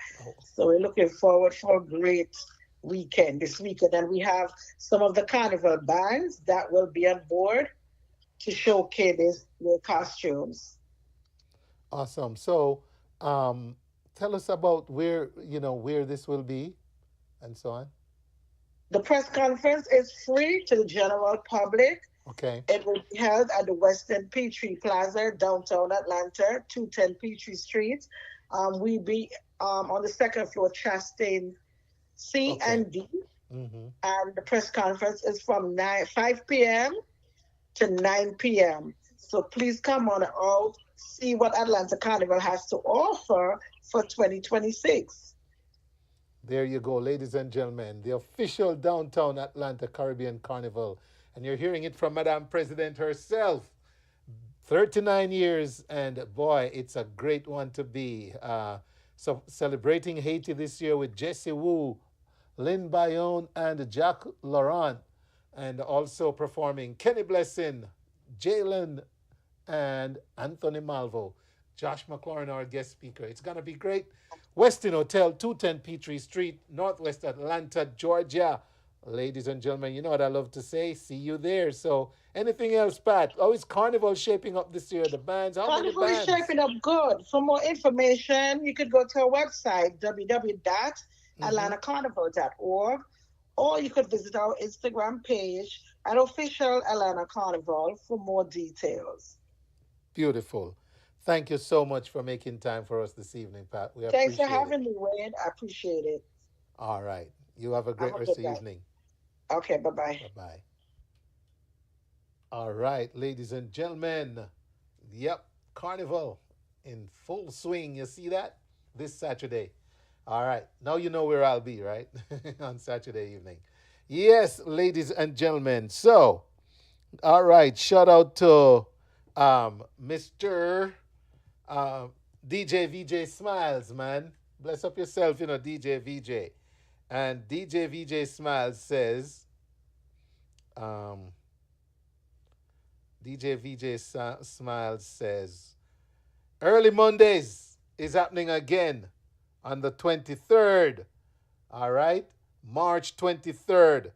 Speaker 17: So we're looking forward for a great weekend this weekend. And we have some of the carnival bands that will be on board to showcase their costumes.
Speaker 13: Awesome. So tell us about where this will be and so on.
Speaker 17: The press conference is free to the general public.
Speaker 13: Okay.
Speaker 17: It will be held at the Western Peachtree Plaza, downtown Atlanta, 210 Peachtree Street. We be on the second floor, Chastain C and D.
Speaker 13: Mm-hmm.
Speaker 17: And the press conference is from 5 p.m. to 9 p.m. So please come on out, see what Atlanta Carnival has to offer for 2026.
Speaker 13: There you go, ladies and gentlemen, the official Downtown Atlanta Caribbean Carnival. And you're hearing it from Madame President herself. 39 years, and boy, it's a great one to be. So celebrating Haiti this year with Jesse Wu, Lynn Bayonne, and Jack Laurent, and also performing Kenny Blessing, Jalen, and Anthony Malvo. Josh McLaurin, our guest speaker. It's going to be great. Westin Hotel, 210 Peachtree Street, Northwest Atlanta, Georgia. Ladies and gentlemen, you know what I love to say. See you there. So anything else, Pat? How is Carnival shaping up this year? The bands? How many
Speaker 17: Carnival
Speaker 13: bands?
Speaker 17: is shaping up good. For more information, you could go to our website, www.atlantacarnival.org, or you could visit our Instagram page at Official Atlanta Carnival for more details.
Speaker 13: Beautiful. Thank you so much for making time for us this evening, Pat. We
Speaker 17: Thanks for
Speaker 13: appreciate
Speaker 17: having me, Wayne. I appreciate it.
Speaker 13: All right. You have a great
Speaker 17: Have a
Speaker 13: rest of
Speaker 17: good
Speaker 13: the
Speaker 17: night.
Speaker 13: evening.
Speaker 17: Okay, bye-bye.
Speaker 13: Bye-bye. All right, ladies and gentlemen. Yep, Carnival in full swing. You see that? This Saturday. All right. Now you know where I'll be, right? On Saturday evening. Yes, ladies and gentlemen. So, all right. Shout out to Mr. DJ VJ Smiles, man. Bless up yourself, DJ VJ. And DJ VJ Smiles says, DJ VJ Smiles says, early Mondays is happening again on the 23rd. All right? March 23rd.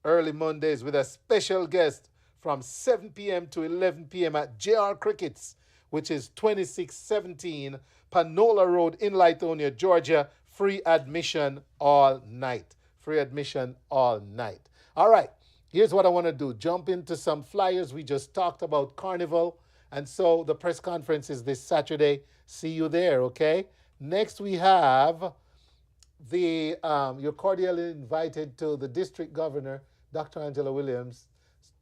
Speaker 13: Early Mondays with a special guest from 7 p.m. to 11 p.m. at JR Crickets, which is 2617 Panola Road in Lithonia, Georgia. Free admission all night. Free admission all night. All right. Here's what I want to do. Jump into some flyers. We just talked about Carnival. And so the press conference is this Saturday. See you there, okay? Next we have you're cordially invited to the District Governor, Dr. Angela Williams,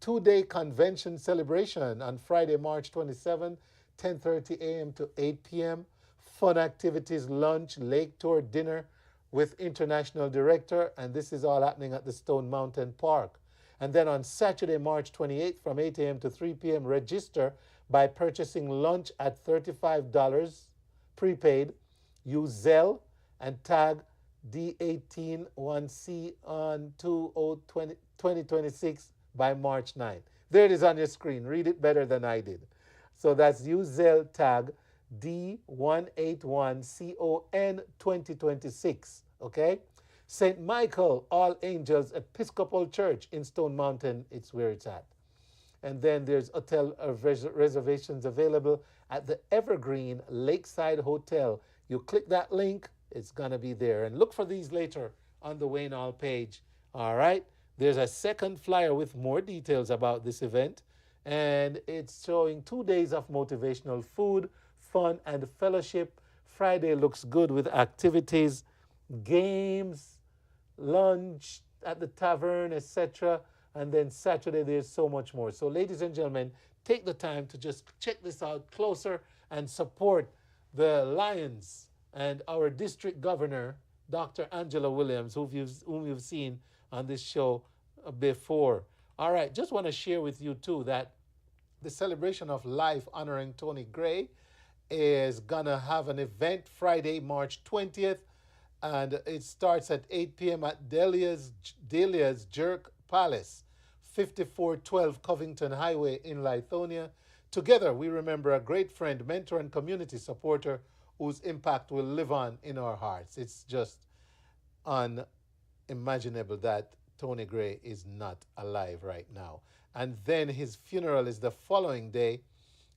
Speaker 13: 2-day convention celebration on Friday, March 27, 10:30 a.m. to 8 p.m. Fun activities, lunch, lake tour, dinner with International Director. And this is all happening at the Stone Mountain Park. And then on Saturday, March 28th from 8 a.m. to 3 p.m., register by purchasing lunch at $35 prepaid. Use Zelle and tag D181C on 2026 by March 9th. There it is on your screen. Read it better than I did. So that's use Zelle tag D181CON 2026. Okay? St. Michael All Angels Episcopal Church in Stone Mountain, it's where it's at. And then there's hotel reservations available at the Evergreen Lakeside Hotel. You click that link, it's going to be there. And look for these later on the Wayne Hall page. All right? There's a second flyer with more details about this event. And it's showing 2 days of motivational food, fun, and fellowship Friday looks good with activities, games, lunch at the tavern, etc. And then Saturday, there's so much more. So, ladies and gentlemen, take the time to just check this out closer and support the Lions and our district governor, Dr. Angela Williams, whom you've seen on this show before. All right, just want to share with you, too, that the celebration of life honoring Tony Gray is going to have an event Friday, March 20th, and it starts at 8 p.m. at Delia's Jerk Palace, 5412 Covington Highway in Lithonia. Together, we remember a great friend, mentor, and community supporter whose impact will live on in our hearts. It's just unimaginable that Tony Gray is not alive right now. And then his funeral is the following day.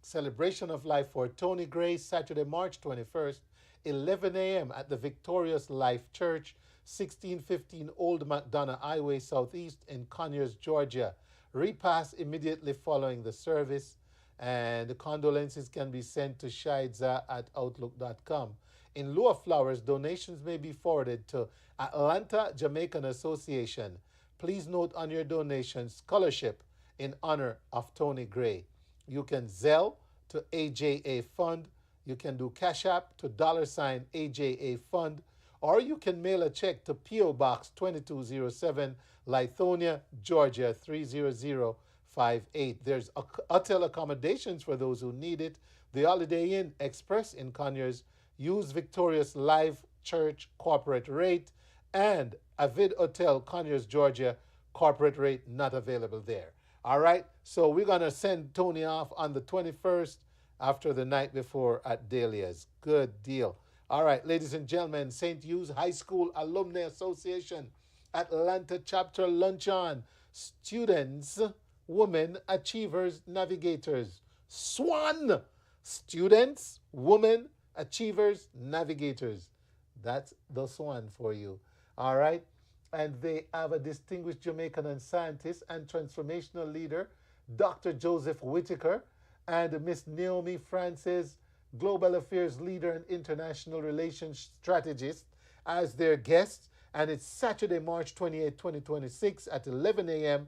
Speaker 13: Celebration of life for Tony Gray, Saturday, March 21st, 11 a.m. at the Victorious Life Church, 1615 Old McDonough Highway Southeast in Conyers, Georgia. Repass immediately following the service, and the condolences can be sent to shaidza@outlook.com. In lieu of flowers, donations may be forwarded to Atlanta Jamaican Association. Please note on your donation scholarship in honor of Tony Gray. You can Zelle to AJA Fund. You can do Cash App to $AJA Fund. Or you can mail a check to P.O. Box 2207, Lithonia, Georgia 30058. There's hotel accommodations for those who need it. The Holiday Inn Express in Conyers. Use Victorious Life Church corporate rate. And Avid Hotel, Conyers, Georgia, corporate rate not available there. All right, so we're going to send Tony off on the 21st after the night before at Dahlia's. Good deal. All right, ladies and gentlemen, St. Hugh's High School Alumni Association, Atlanta Chapter Luncheon, Students, Women, Achievers, Navigators. SWAN! Students, Women, Achievers, Navigators. That's the SWAN for you. All right? And they have a distinguished Jamaican and scientist and transformational leader, Dr. Joseph Whitaker, and Miss Naomi Francis, Global Affairs Leader and International Relations Strategist, as their guests. And it's Saturday, March 28, 2026 at 11 a.m.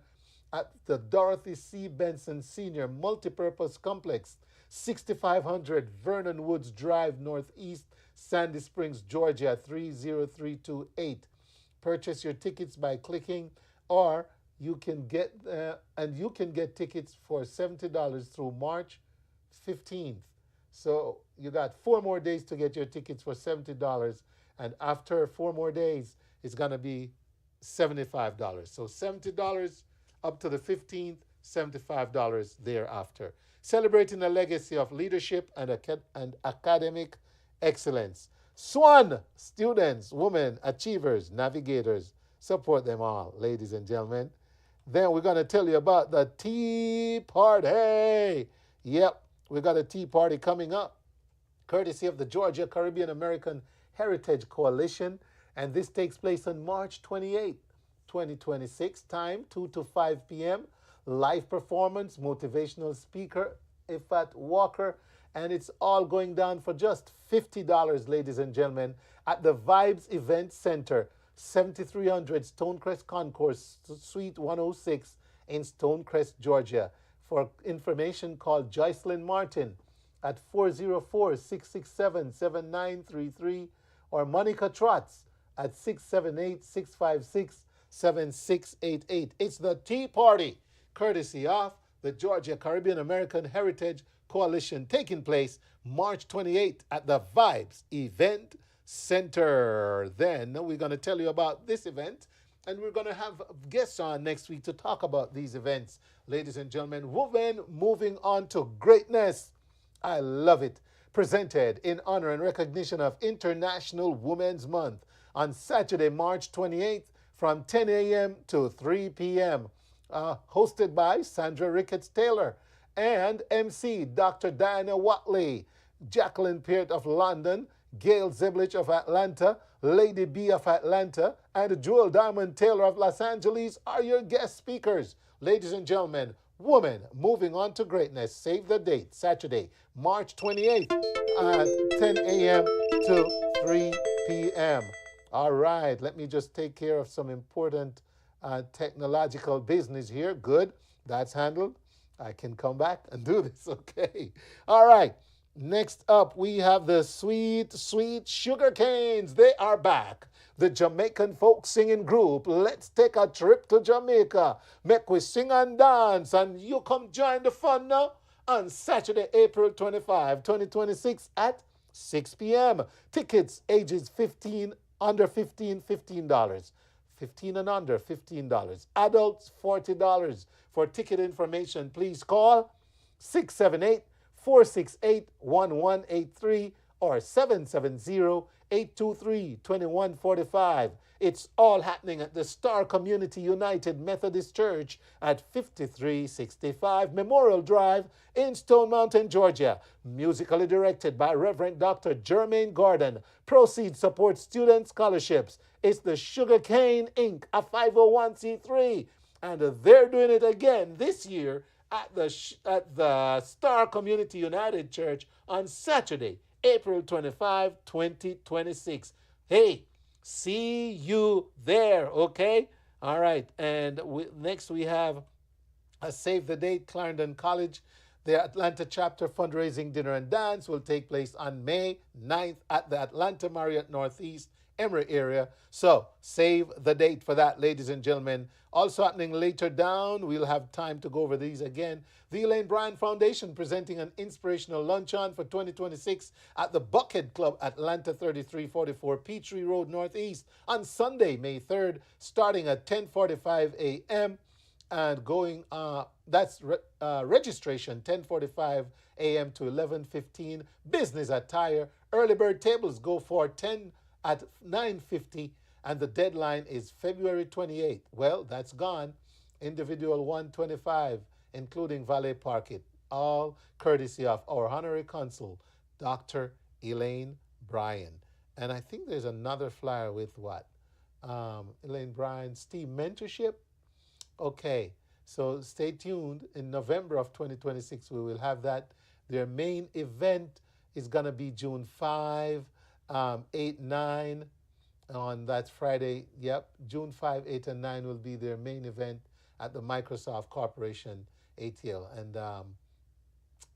Speaker 13: at the Dorothy C. Benson Senior Multipurpose Complex, 6500 Vernon Woods Drive, Northeast, Sandy Springs, Georgia, 30328. Purchase your tickets by clicking, or you can get tickets for $70 through March 15th. So you got 4 more days to get your tickets for $70, and after 4 more days, it's gonna be $75. So $70 up to the 15th, $75 thereafter. Celebrating a legacy of leadership and academic excellence. SWAN, students, women, achievers, navigators. Support them all, ladies and gentlemen. Then we're going to tell you about the Tea Party. Yep, we got a tea party coming up, courtesy of the Georgia Caribbean American Heritage Coalition. And this takes place on March 28, 2026, time 2 to 5 p.m. Live performance, motivational speaker, Ifat Walker. And it's all going down for just $50, ladies and gentlemen, at the Vibes Event Center, 7300 Stonecrest Concourse, Suite 106 in Stonecrest, Georgia. For information, call Joycelyn Martin at 404-667-7933 or Monica Trotz at 678-656-7688. It's the Tea Party, courtesy of the Georgia Caribbean American Heritage Coalition, taking place March 28th at the Vibes Event Center. Then we're going to tell you about this event, and we're going to have guests on next week to talk about these events. Ladies and gentlemen, women moving on to greatness. I love it. Presented in honor and recognition of International Women's Month on Saturday, March 28th from 10 a.m. to 3 p.m. Hosted by Sandra Ricketts-Taylor and MC Dr. Diana Watley, Jacqueline Peart of London, Gail Ziblich of Atlanta, Lady B of Atlanta, and Jewel Diamond Taylor of Los Angeles are your guest speakers. Ladies and gentlemen, Woman Moving On to Greatness. Save the date, Saturday, March 28th at 10 a.m. to 3 p.m. All right, let me just take care of some important technological business here. Good, that's handled. I can come back and do this, okay? All right, next up, we have the Sweet, Sweet Sugar Canes. They are back. The Jamaican folk singing group. Let's take a trip to Jamaica. Make we sing and dance, and you come join the fun now on Saturday, April 25, 2026 at 6 p.m. Tickets ages 15, under 15, $15. 15 and under, $15. Adults, $40. For ticket information, please call 678-468-1183 or 770-823-2145. It's all happening at the Star Community United Methodist Church at 5365 Memorial Drive in Stone Mountain, Georgia. Musically directed by Reverend Dr. Jermaine Gordon. Proceeds support student scholarships. It's the Sugar Cane Inc., a 501c3. And they're doing it again this year at the Star Community United Church on Saturday, April 25, 2026. Hey, see you there, okay? All right, and next we have a Save the Date, Clarendon College. The Atlanta chapter fundraising dinner and dance will take place on May 9th at the Atlanta Marriott Northeast Emory area. So save the date for that, ladies and gentlemen. Also happening later down, we'll have time to go over these again. The Elaine Bryant Foundation presenting an inspirational luncheon for 2026 at the Buckhead Club, Atlanta 3344 Peachtree Road Northeast on Sunday, May 3rd, starting at 10:45 a.m. and going, registration 10:45 a.m. to 11:15. Business attire. Early bird tables go for 10 at 9:50, and the deadline is February 28th. Well, that's gone. Individual 125, including valet parking. All courtesy of our honorary consul, Dr. Elaine Bryan. And I think there's another flyer with what? Elaine Bryan's team mentorship. Okay, so stay tuned. In November of 2026, we will have that. Their main event is going to be June 5, 8, 9 on that Friday. Yep, June 5, 8, and 9 will be their main event at the Microsoft Corporation ATL. And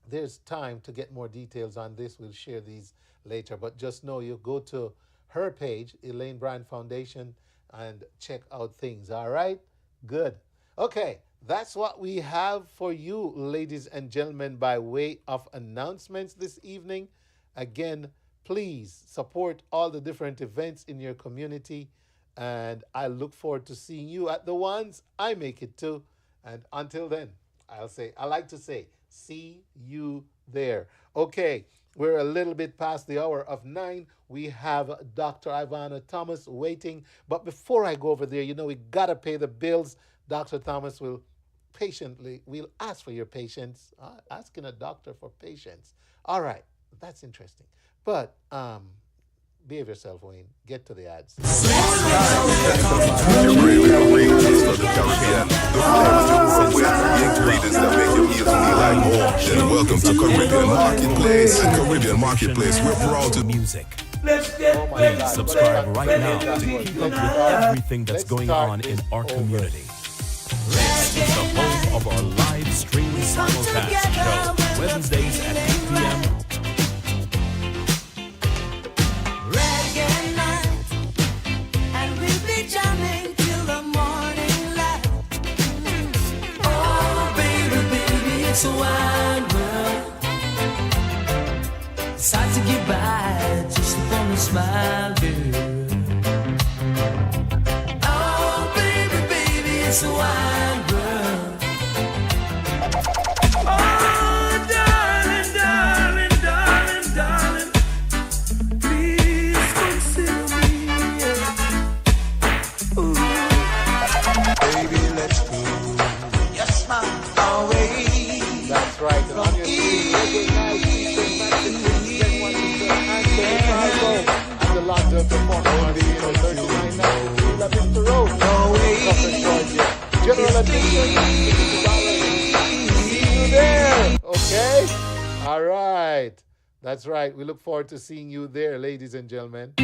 Speaker 13: there's time to get more details on this. We'll share these later. But just know you go to her page, Elaine Bryan Foundation, and check out things. All right? Good. Okay, that's what we have for you, ladies and gentlemen, by way of announcements this evening. Again, please support all the different events in your community, and I look forward to seeing you at the ones I make it to. And until then, I like to say, see you there. Okay, we're a little bit past the hour of 9. We have Dr. Ivanah Thomas waiting. But before I go over there, we got to pay the bills. Dr. Thomas we'll ask for your patience. Asking a doctor for patience. All right, that's interesting. But behave yourself, Wayne. Get to the ads.
Speaker 3: Then welcome to Caribbean Marketplace. At Caribbean Marketplace, we're proud to
Speaker 8: music. Please subscribe right now to keep up with everything that's going on in our community. This is the home of our live stream simulcast show, Wednesdays at 8 p.m.
Speaker 15: It's a wide world. It's hard to get by just upon a smile, girl. Oh, baby, it's a wide world. Oh, darling, please consider me. Ooh.
Speaker 1: Baby, let's go. Yes, ma'am. Away.
Speaker 13: That's right. And on your screen, recognize Eastern Maximum, get one into Anthony and the London performance on 39 Mr. Road, Georgia. General admission, $60. right. That's right. We look forward to seeing you there, ladies and gentlemen.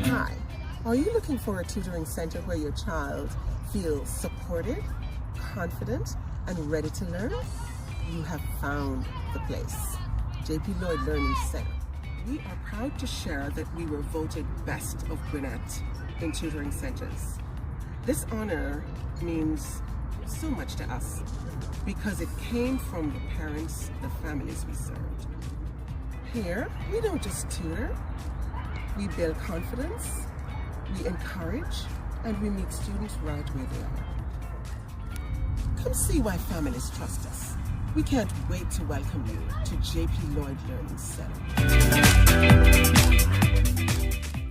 Speaker 18: Hi. Are you looking for a tutoring center where your child feels supported, confident, and ready to learn? You have found the place. JP Lloyd Learning Center. We are proud to share that we were voted best of Gwinnett in tutoring centers. This honor means so much to us because it came from the parents, the families we served. Here, we don't just tutor, we build confidence, we encourage, and we meet students right where they are. Come see why families trust us. We can't wait to welcome you to JP Lloyd Learning Center.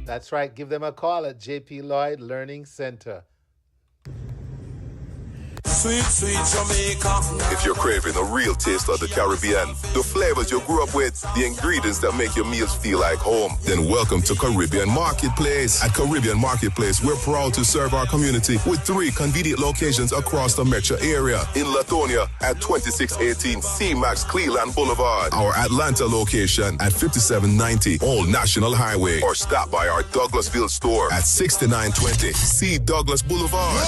Speaker 13: That's right. Give them a call at JP Lloyd Learning Center.
Speaker 3: Sweet, sweet Jamaica. If you're craving a real taste of the Caribbean, the flavors you grew up with, the ingredients that make your meals feel like home, then welcome to Caribbean Marketplace. At Caribbean Marketplace, we're proud to serve our community with 3 convenient locations across the metro area. In Latonia at 2618 C-Max Cleveland Boulevard. Our Atlanta location at 5790 Old National Highway. Or stop by our Douglasville store at 6920 C Douglas Boulevard.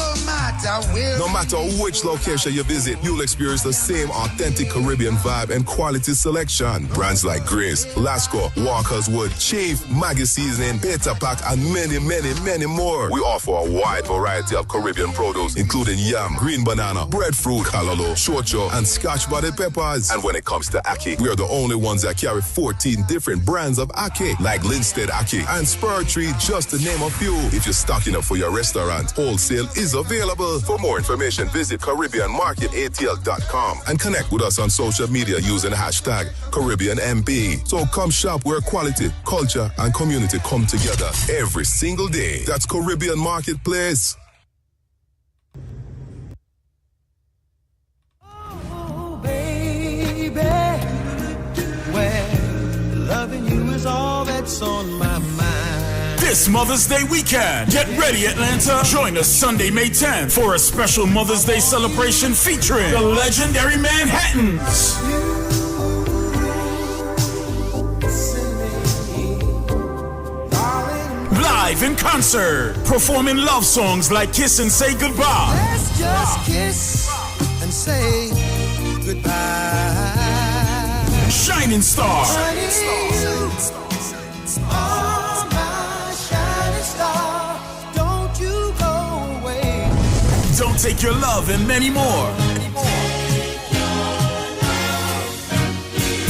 Speaker 3: No matter which location you visit, you'll experience the same authentic Caribbean vibe and quality selection. Brands like Grace, Lasco, Walker's Wood, Chief, Maggie Seasoning, Beta Pack, and many, many, many more. We offer a wide variety of Caribbean produce, including yam, green banana, breadfruit, callaloo, chocho, and scotch-buttered peppers. And when it comes to ackee, we are the only ones that carry 14 different brands of ackee, like Linstead ackee and Spur Tree, just to name a few. If you're stocking up for your restaurant, wholesale is available. For more information, visit CaribbeanMarketATL.com and connect with us on social media using hashtag CaribbeanMB. So come shop where quality, culture, and community come together every single day. That's Caribbean Marketplace.
Speaker 7: Oh, baby, well, loving you is all that's on my mind.
Speaker 19: This Mother's Day weekend, get ready Atlanta. Join us Sunday, May 10th for a special Mother's Day celebration featuring the legendary Manhattans. Live in concert, performing love songs like Kiss and Say Goodbye.
Speaker 7: Let's just kiss and say goodbye.
Speaker 19: Shining Star. Don't Take Your Love, and many more.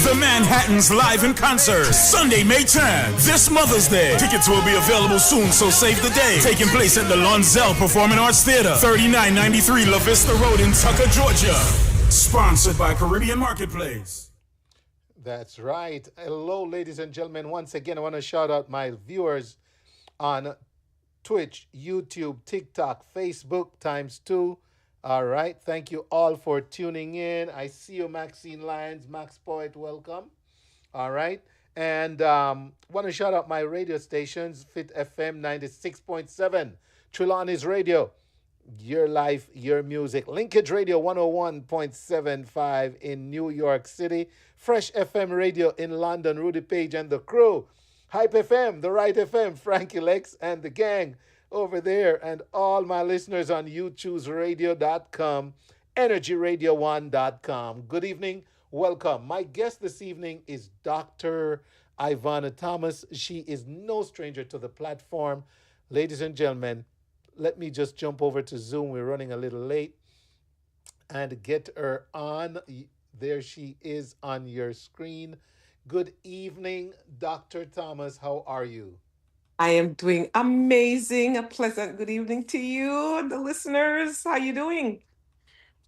Speaker 19: The Manhattans live in concert, Sunday, May 10th, this Mother's Day. Tickets will be available soon, so save the day. Taking place at the Lonzell Performing Arts Theater, 3993 La Vista Road in Tucker, Georgia. Sponsored by Caribbean Marketplace.
Speaker 13: That's right. Hello, ladies and gentlemen. Once again, I want to shout out my viewers on Twitch, YouTube, TikTok, Facebook ×2. All right. Thank you all for tuning in. I see you, Maxine Lyons, Max Poet. Welcome. All right. And want to shout out my radio stations, Fit FM 96.7, Trelawney's Radio, Your Life, Your Music, Linkage Radio 101.75 in New York City, Fresh FM Radio in London, Rudy Page and the crew, HypeFM, The Right FM, Frankie Lex and the gang over there, and all my listeners on YouTubeRadio.com, EnergyRadio1.com. Good evening, welcome. My guest this evening is Dr. Ivanah Thomas. She is no stranger to the platform. Ladies and gentlemen, let me just jump over to Zoom. We're running a little late, and get her on. There she is on your screen. Good evening, Dr. Thomas. How are you?
Speaker 20: I am doing amazing. A pleasant good evening to you and the listeners. How you doing?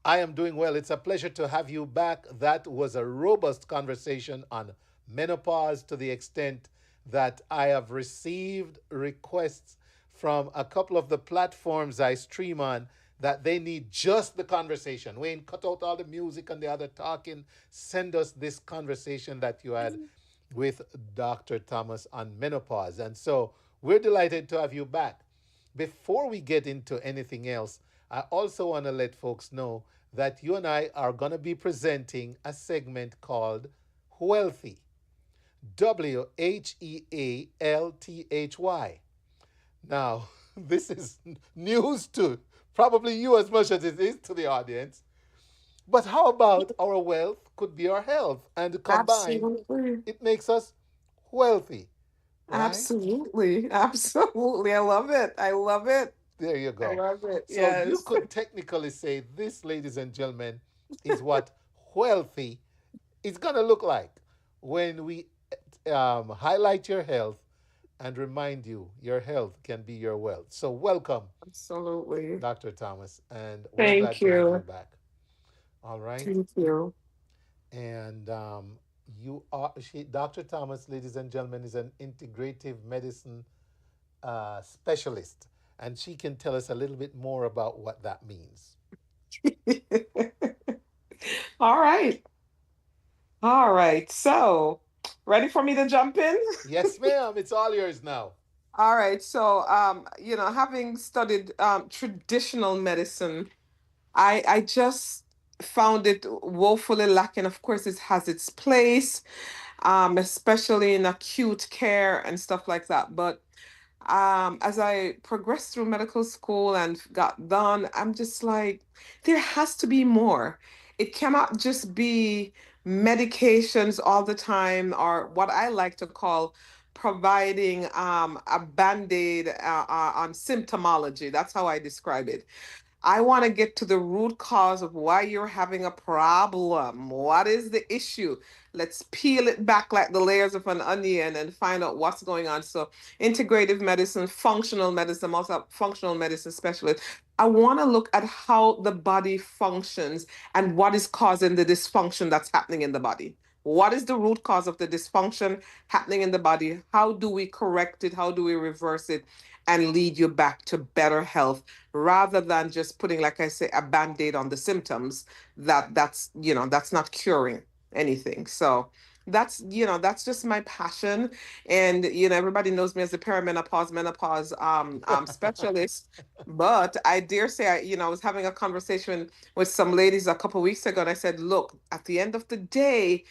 Speaker 13: I am doing well. It's a pleasure to have you back. That was a robust conversation on menopause, to the extent that I have received requests from a couple of the platforms I stream on that they need just the conversation. Wayne, cut out all the music and the other talking. Send us this conversation that you had with Dr. Thomas on menopause. And so we're delighted to have you back. Before we get into anything else, I also want to let folks know that you and I are going to be presenting a segment called Wealthy. Wealthy. Now, this is news to probably you as much as it is to the audience. But how about our wealth could be our health? And combined,
Speaker 20: Absolutely.
Speaker 13: it makes us wealthy, right?
Speaker 20: Absolutely. Absolutely. I love it. I love it.
Speaker 13: There you
Speaker 20: I
Speaker 13: go.
Speaker 20: love it.
Speaker 13: So you
Speaker 20: Yes.
Speaker 13: could technically say this, ladies and gentlemen, is what wealthy is going to look like when we highlight your health and remind you your health can be your wealth. So welcome,
Speaker 20: Absolutely.
Speaker 13: Dr. Thomas, and we're glad
Speaker 20: Thank
Speaker 13: to have you
Speaker 20: you.
Speaker 13: back. All right.
Speaker 20: Thank you.
Speaker 13: And Dr. Thomas, ladies and gentlemen, is an integrative medicine specialist, and she can tell us a little bit more about what that means.
Speaker 20: All right. All right. So, ready for me to jump in?
Speaker 13: Yes, ma'am. It's all yours now.
Speaker 20: All right. So, having studied traditional medicine, I just found it woefully lacking. Of course, it has its place, especially in acute care and stuff like that. But as I progressed through medical school and got done, I'm just like, there has to be more. It cannot just be medications all the time, or what I like to call providing a band-aid on symptomology. That's how I describe it. I want to get to the root cause of why you're having a problem. What is the issue? Let's peel it back like the layers of an onion and find out what's going on. So, integrative medicine, functional medicine, I'm also a functional medicine specialist. I want to look at how the body functions and what is causing the dysfunction that's happening in the body. What is the root cause of the dysfunction happening in the body? How do we correct it? How do we reverse it and lead you back to better health, rather than just putting, like I say, a band-aid on the symptoms that's not curing anything. So that's just my passion. And everybody knows me as the perimenopause menopause specialist. But I dare say, I was having a conversation with some ladies a couple weeks ago, and I said, look, at the end of the day,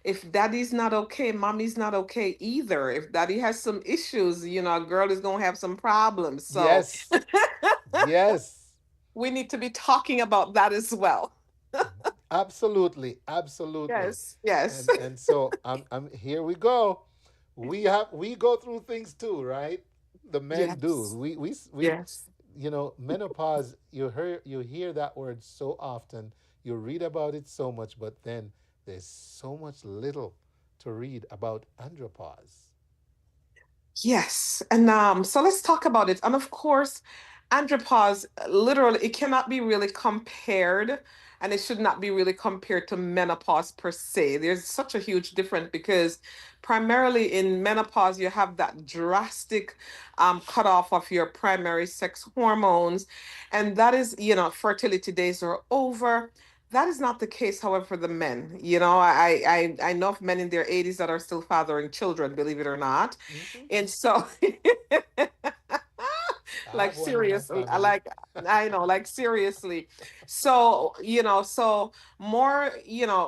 Speaker 20: if daddy's not okay, mommy's not okay either. If daddy has some issues, a girl is going to have some problems. So
Speaker 13: Yes. Yes.
Speaker 20: we need to be talking about that as well.
Speaker 13: Absolutely. Absolutely.
Speaker 20: Yes. Yes.
Speaker 13: And so I'm here we go. We go through things too, right? The men do.
Speaker 20: Yes.
Speaker 13: We
Speaker 20: Yes.
Speaker 13: menopause, you hear that word so often, you read about it so much, but then there's so much little to read about andropause.
Speaker 20: Yes. And so let's talk about it. And of course, andropause, literally, it cannot be really compared, and it should not be really compared to menopause per se. There's such a huge difference because primarily in menopause, you have that drastic cutoff of your primary sex hormones. And that is, fertility days are over. That is not the case, however, for the men. I know of men in their 80s that are still fathering children, believe it or not. And so, like seriously, I know, like seriously. So, so more,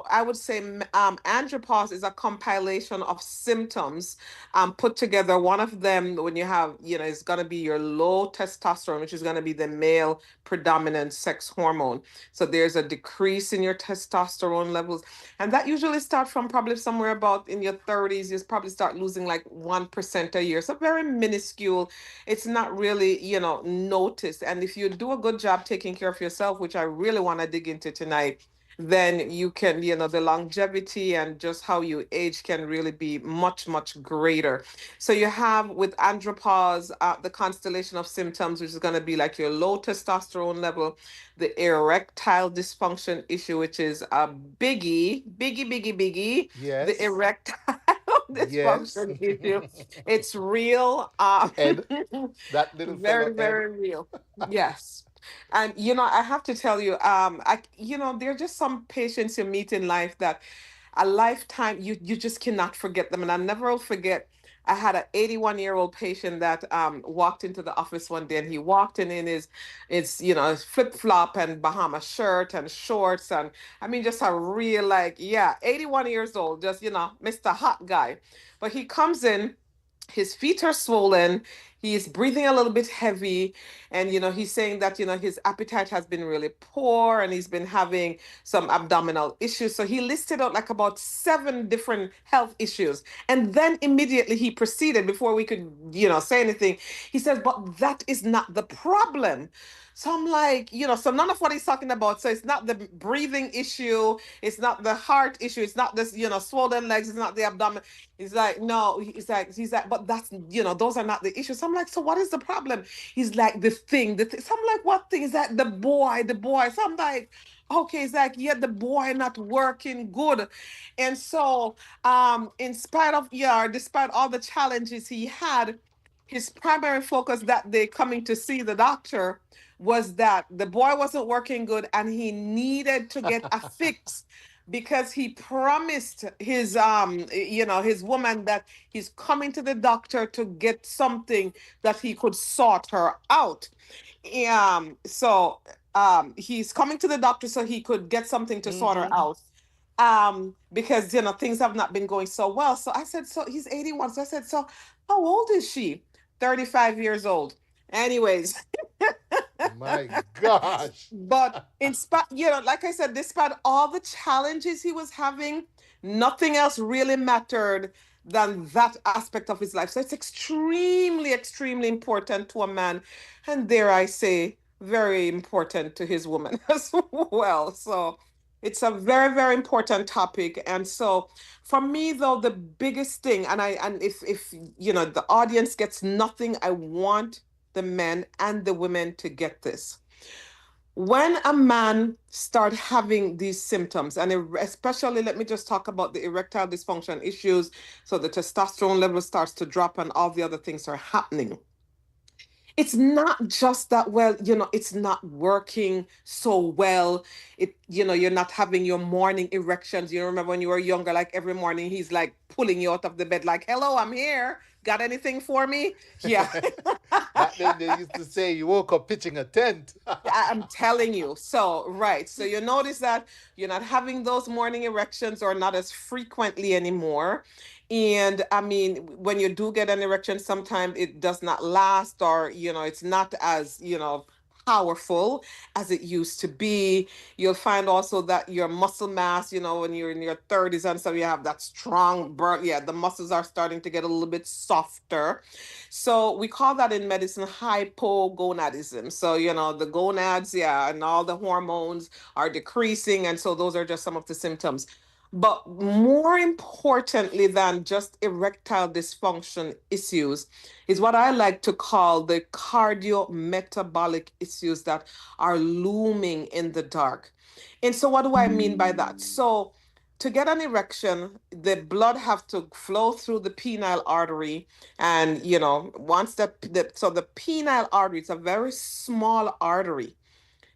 Speaker 20: I would say andropause is a compilation of symptoms put together. One of them, when you have, is going to be your low testosterone, which is going to be the male predominant sex hormone. So there's a decrease in your testosterone levels. And that usually starts from probably somewhere about in your 30s. You probably start losing like 1% a year. So very minuscule. It's not really, noticed. And if you do a good job taking care of yourself, which I really want to dig into tonight, then you can, the longevity and just how you age can really be much, much greater. So you have with andropause, the constellation of symptoms, which is going to be like your low testosterone level, the erectile dysfunction issue, which is a biggie.
Speaker 13: Yes.
Speaker 20: The erectile dysfunction issue. It's real.
Speaker 13: And that little
Speaker 20: very,
Speaker 13: fellow,
Speaker 20: very real. Yes. And I have to tell you, there are just some patients you meet in life that a lifetime you just cannot forget them. And I never will forget I had an 81-year-old patient that walked into the office one day, and he walked in his his flip-flop and Bahama shirt and shorts, and I mean just a real 81 years old, just Mr. Hot Guy. But he comes in, his feet are swollen, he's breathing a little bit heavy, and he's saying that his appetite has been really poor, and he's been having some abdominal issues. So he listed out like about 7 different health issues, and then immediately he proceeded, before we could say anything, he says, but that is not the problem. So I'm like, so none of what he's talking about. So it's not the breathing issue. It's not the heart issue. It's not this, swollen legs. It's not the abdomen. He's like, no, he's like, but that's, those are not the issues. So I'm like, so what is the problem? He's like, the thing. So I'm like, what thing? Is that the boy? So I'm like, okay, it's like, yeah, the boy not working good. And so, despite all the challenges he had, his primary focus that day coming to see the doctor was that the boy wasn't working good, and he needed to get a fix, because he promised his his woman that he's coming to the doctor to get something that he could sort her out. So he's coming to the doctor so he could get something to sort her out. Because things have not been going so well. So I said, so he's 81. So I said, so how old is she? 35 years old. Anyways.
Speaker 13: My gosh.
Speaker 20: But like I said, despite all the challenges he was having, nothing else really mattered than that aspect of his life. So it's extremely, extremely important to a man, and dare I say, very important to his woman as well. So it's a very, very important topic. And so for me, though, the biggest thing, and if the audience gets nothing, I want the men and the women to get this. When a man starts having these symptoms, and especially, let me just talk about the erectile dysfunction issues, so the testosterone level starts to drop and all the other things are happening. It's not just that, it's not working so well. You're not having your morning erections. You remember when you were younger, like every morning he's like pulling you out of the bed, like, hello, I'm here. Got anything for me? Yeah.
Speaker 13: Back then they used to say you woke up pitching a tent.
Speaker 20: I'm telling you. So, right. So you notice that you're not having those morning erections, or not as frequently anymore. And I mean, when you do get an erection, sometimes it does not last, or, it's not as, powerful as it used to be. You'll find also that your muscle mass, when you're in your 30s and so you have that strong burn. Yeah, the muscles are starting to get a little bit softer. So we call that in medicine hypogonadism. So, the gonads, and all the hormones are decreasing. And so those are just some of the symptoms. But more importantly than just erectile dysfunction issues is what I like to call the cardiometabolic issues that are looming in the dark. And so what do I mean by that? So to get an erection, the blood have to flow through the penile artery. And, once so the penile artery is a very small artery.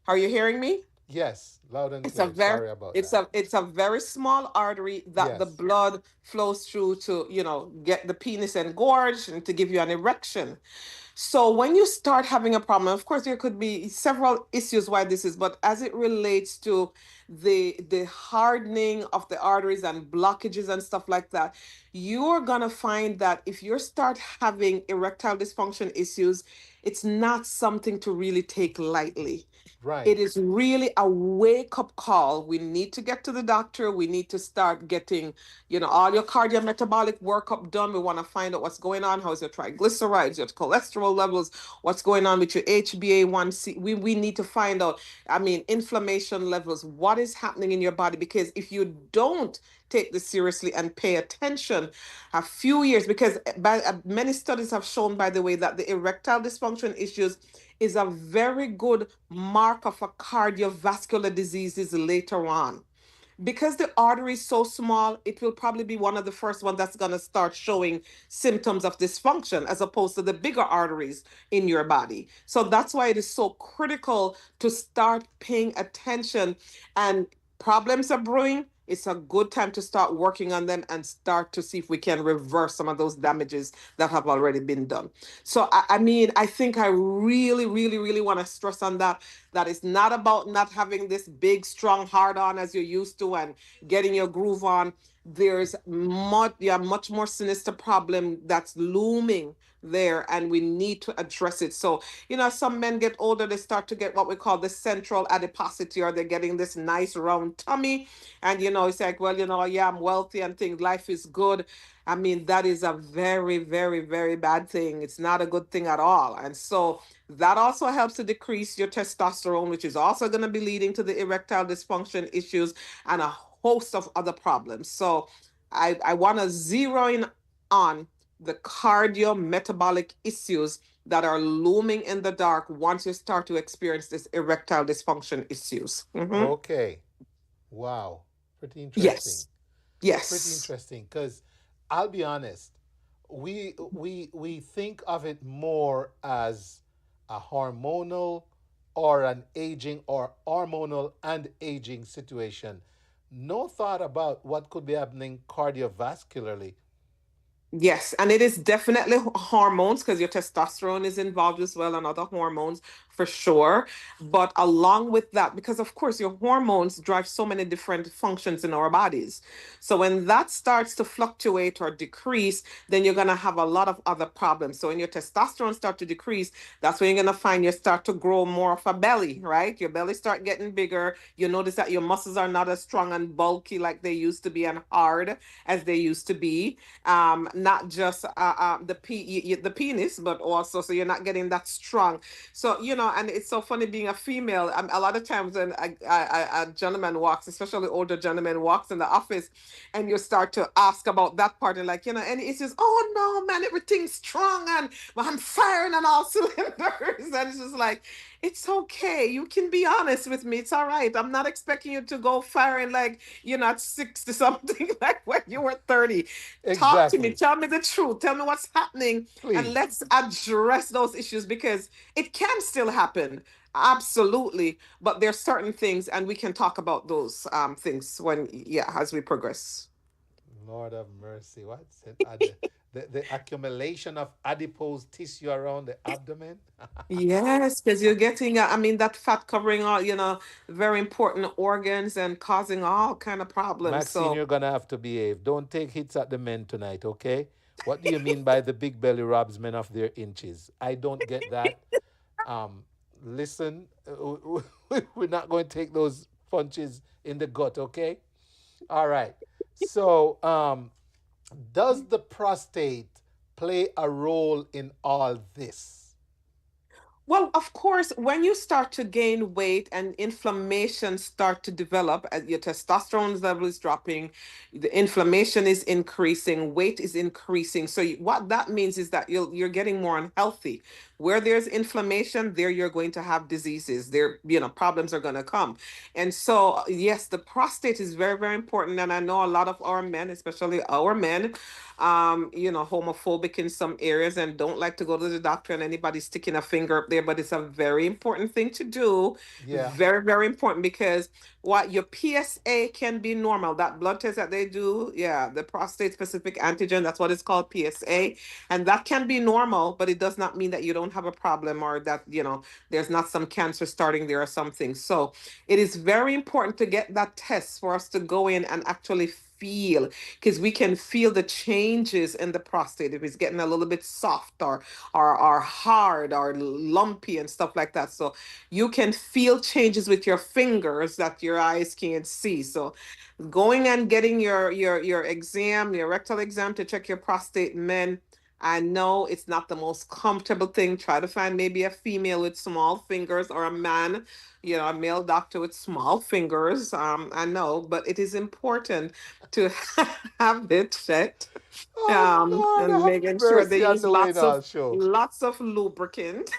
Speaker 20: Are you hearing me?
Speaker 13: Yes. Loud and clear. Sorry about that.
Speaker 20: It's a very small artery that the blood flows through to, get the penis engorged and to give you an erection. So when you start having a problem, of course, there could be several issues why this is, but as it relates to the hardening of the arteries and blockages and stuff like that, you're going to find that if you start having erectile dysfunction issues, it's not something to really take lightly.
Speaker 13: Right.
Speaker 20: It is really a wake-up call. We need to get to the doctor. We need to start getting, all your cardiometabolic workup done. We want to find out what's going on. How's your triglycerides, your cholesterol levels, what's going on with your HbA1c. We need to find out, inflammation levels, what is happening in your body. Because if you don't take this seriously and pay attention, a few years, because many studies have shown, by the way, that the erectile dysfunction issues is a very good marker for cardiovascular diseases later on. Because the artery is so small, it will probably be one of the first ones that's going to start showing symptoms of dysfunction, as opposed to the bigger arteries in your body. So that's why it is so critical to start paying attention. And problems are brewing, it's a good time to start working on them and start to see if we can reverse some of those damages that have already been done. So, I mean, I think I really, really, really want to stress on that. That it's not about not having this big, strong hard on as you're used to and getting your groove on. There's much more sinister problem that's looming there, and we need to address it. So, as some men get older, they start to get what we call the central adiposity, or they're getting this nice round tummy. And, it's like, well, yeah, I'm wealthy and things, life is good. I mean, that is a very, very, very bad thing. It's not a good thing at all. And so that also helps to decrease your testosterone, which is also going to be leading to the erectile dysfunction issues and a host of other problems. So I want to zero in on the cardiometabolic issues that are looming in the dark once you start to experience this erectile dysfunction issues.
Speaker 13: Okay. Wow. Pretty interesting.
Speaker 20: Yes.
Speaker 13: Pretty interesting, because I'll be honest, we think of it more as a hormonal or an aging or hormonal and aging situation. No thought about what could be happening cardiovascularly.
Speaker 20: Yes, and it is definitely hormones, because your testosterone is involved as well, and other hormones for sure. But along with that, because of course your hormones drive so many different functions in our bodies. So when that starts to fluctuate or decrease, then you're going to have a lot of other problems. So when your testosterone start to decrease, that's when you're going to find you start to grow more of a belly, right? Your belly start getting bigger. You notice that your muscles are not as strong and bulky like they used to be, and hard as they used to be. Not just the penis, but also, so you're not getting that strong. So, and it's so funny being a female. A lot of times when a gentleman walks, especially older gentleman walks in the office, and you start to ask about that part, and like, and it's just, oh no, man, everything's strong, and I'm firing on all cylinders. And it's just like, it's okay. You can be honest with me. It's all right. I'm not expecting you to go firing like you're not 60 something like when you were 30.
Speaker 13: Exactly.
Speaker 20: Talk to me. Tell me the truth. Tell me what's happening.
Speaker 13: Please.
Speaker 20: And let's address those issues, because it can still happen. Absolutely. But there's certain things, and we can talk about those things as we progress.
Speaker 13: Lord of mercy. What's it? The accumulation of adipose tissue around the abdomen.
Speaker 20: Yes, because you're getting, that fat covering all, very important organs and causing all kind of problems.
Speaker 13: Maxine, you're going to have to behave. Don't take hits at the men tonight, okay? What do you mean by the big belly robs men of their inches? I don't get that. Listen, we're not going to take those punches in the gut, okay? All right. So, does the prostate play a role in all this?
Speaker 20: Well, of course, when you start to gain weight and inflammation start to develop, as your testosterone level is dropping, the inflammation is increasing, weight is increasing. So what that means is that you're getting more unhealthy. Where there's inflammation, there you're going to have diseases. There, problems are going to come. And so, yes, the prostate is very, very important. And I know a lot of our men, especially our men, homophobic in some areas and don't like to go to the doctor and anybody sticking a finger up there, but it's a very important thing to do.
Speaker 13: Yeah.
Speaker 20: Very, very important, because what your PSA can be normal. That blood test that they do, the prostate specific antigen, that's what it's called, PSA. And that can be normal, but it does not mean that you don't have a problem, or that, there's not some cancer starting there or something. So it is very important to get that test for us to go in and actually feel, because we can feel the changes in the prostate if it's getting a little bit soft or hard or lumpy and stuff like that. So you can feel changes with your fingers that your eyes can't see. So going and getting your exam, your rectal exam to check your prostate, men, I know it's not the most comfortable thing. Try to find maybe a female with small fingers, or a man, a male doctor with small fingers. I know, but it is important to have it checked. And making sure they use lots of lubricant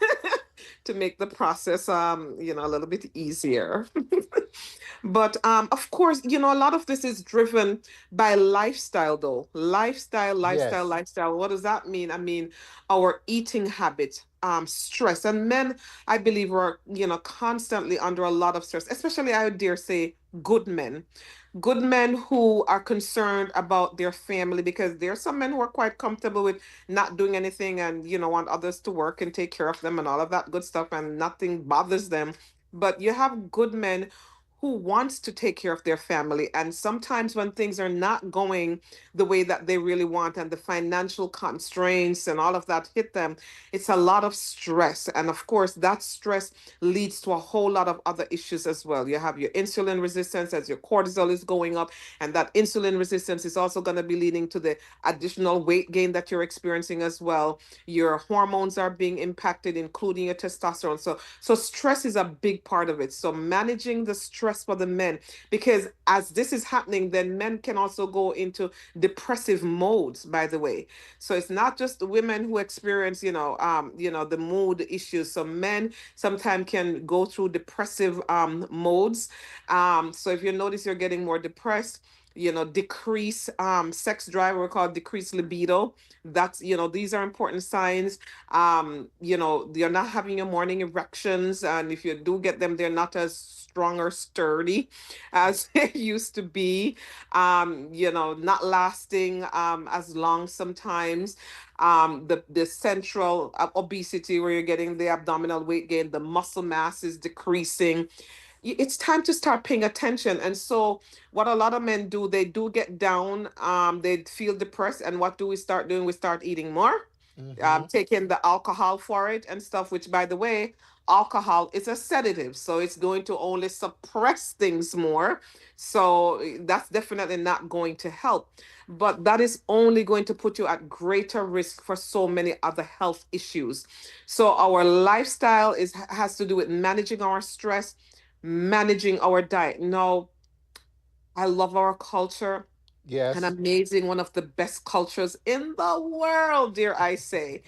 Speaker 20: to make the process, a little bit easier. But of course, a lot of this is driven by lifestyle, though. Lifestyle. What does that mean? I mean, our eating habits, stress. And men, I believe, are, constantly under a lot of stress, especially, I would dare say, good men. Good men who are concerned about their family, because there are some men who are quite comfortable with not doing anything and, want others to work and take care of them and all of that good stuff, and nothing bothers them. But you have good men who wants to take care of their family, and sometimes when things are not going the way that they really want and the financial constraints and all of that hit them, it's a lot of stress, and of course that stress leads to a whole lot of other issues as well. You have your insulin resistance as your cortisol is going up, and that insulin resistance is also going to be leading to the additional weight gain that you're experiencing as well. Your hormones are being impacted, including your testosterone. So stress is a big part of it. So managing the stress for the men, because as this is happening, then men can also go into depressive modes, by the way. So it's not just the women who experience, the mood issues. So men sometimes can go through depressive modes. So if you notice you're getting more depressed, decrease sex drive, or we call it decreased libido. That's, these are important signs. You're not having your morning erections, and if you do get them, they're not as strong or sturdy as they used to be. Not lasting as long sometimes. The central obesity, where you're getting the abdominal weight gain, the muscle mass is decreasing. It's time to start paying attention. And so what a lot of men do, they do get down, they feel depressed, and what do we start doing? We start eating more, taking the alcohol for it and stuff, which, by the way, alcohol is a sedative, so it's going to only suppress things more. So that's definitely not going to help, but that is only going to put you at greater risk for so many other health issues. So our lifestyle has to do with managing our stress, managing our diet. Now, I love our culture.
Speaker 13: Yes.
Speaker 20: An amazing, one of the best cultures in the world, dare I say.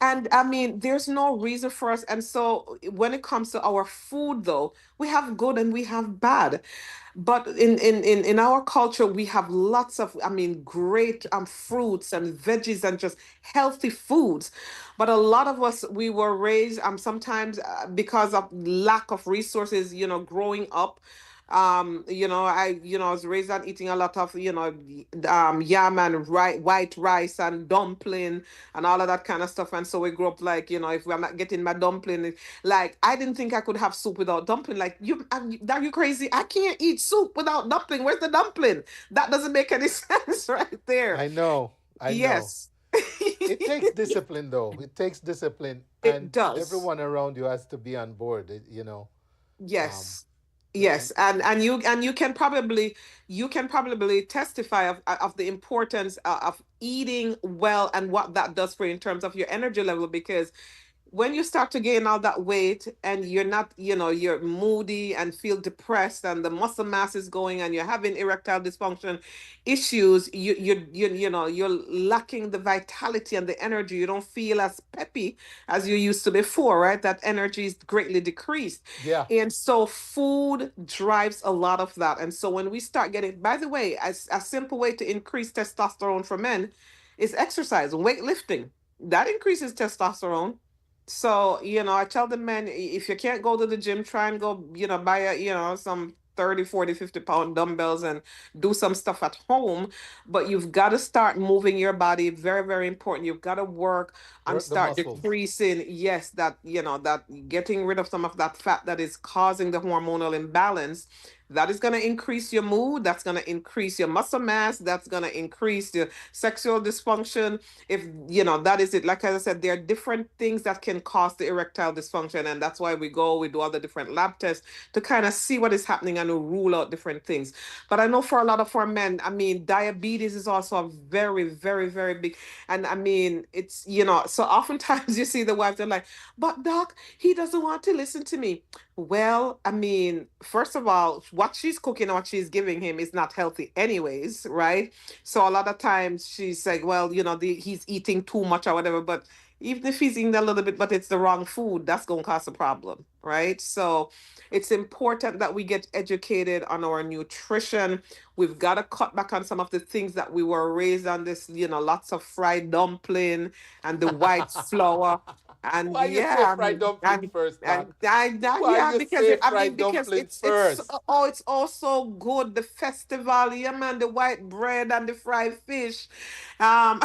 Speaker 20: And I mean, there's no reason for us. And so when it comes to our food, though, we have good and we have bad. But in our culture, we have lots of, great fruits and veggies and just healthy foods. But a lot of us, we were raised sometimes because of lack of resources, growing up. I was raised on eating a lot of, yam and white rice and dumpling and all of that kind of stuff. And so we grew up like, if we're not getting my dumpling, like, I didn't think I could have soup without dumpling. Like, are you crazy? I can't eat soup without dumpling. Where's the dumpling? That doesn't make any sense right there.
Speaker 13: I know. Yes. It takes discipline, though. It takes discipline.
Speaker 20: It does.
Speaker 13: Everyone around you has to be on board,
Speaker 20: Yes. Yes, and you can probably testify of the importance of eating well and what that does for you in terms of your energy level, because when you start to gain all that weight and you're not, you're moody and feel depressed and the muscle mass is going and you're having erectile dysfunction issues, you're lacking the vitality and the energy. You don't feel as peppy as you used to before, right? That energy is greatly decreased.
Speaker 13: Yeah.
Speaker 20: And so food drives a lot of that. And so when we start getting, by the way, a simple way to increase testosterone for men is exercise, weightlifting. That increases testosterone. So, I tell the men, if you can't go to the gym, try and go, buy some 30, 40, 50-pound dumbbells and do some stuff at home. But you've got to start moving your body. Very, very important. You've got to work and start decreasing. Yes, that getting rid of some of that fat that is causing the hormonal imbalance. That is going to increase your mood. That's going to increase your muscle mass. That's going to increase your sexual dysfunction. If, that is it. Like I said, there are different things that can cause the erectile dysfunction. And that's why we do all the different lab tests to kind of see what is happening and to rule out different things. But I know for a lot of our men, diabetes is also a very, very, very big. And it's, so oftentimes you see the wives, they're like, but doc, he doesn't want to listen to me. Well, first of all, what she's cooking or what she's giving him is not healthy anyways, right? So a lot of times she's like, well, he's eating too much or whatever, but even if he's eating a little bit, but it's the wrong food, that's going to cause a problem, right? So it's important that we get educated on our nutrition. We've got to cut back on some of the things that we were raised on, this, lots of fried dumpling and the white flour. And
Speaker 13: Why you
Speaker 20: yeah,
Speaker 13: say
Speaker 20: I
Speaker 13: fried
Speaker 20: mean,
Speaker 13: dumpling first, Doc? Why
Speaker 20: yeah,
Speaker 13: you
Speaker 20: because
Speaker 13: say
Speaker 20: I mean,
Speaker 13: fried
Speaker 20: because
Speaker 13: dumplings
Speaker 20: it's
Speaker 13: first?
Speaker 20: oh, it's also good. The festival, yeah, man, the white bread and the fried fish, um,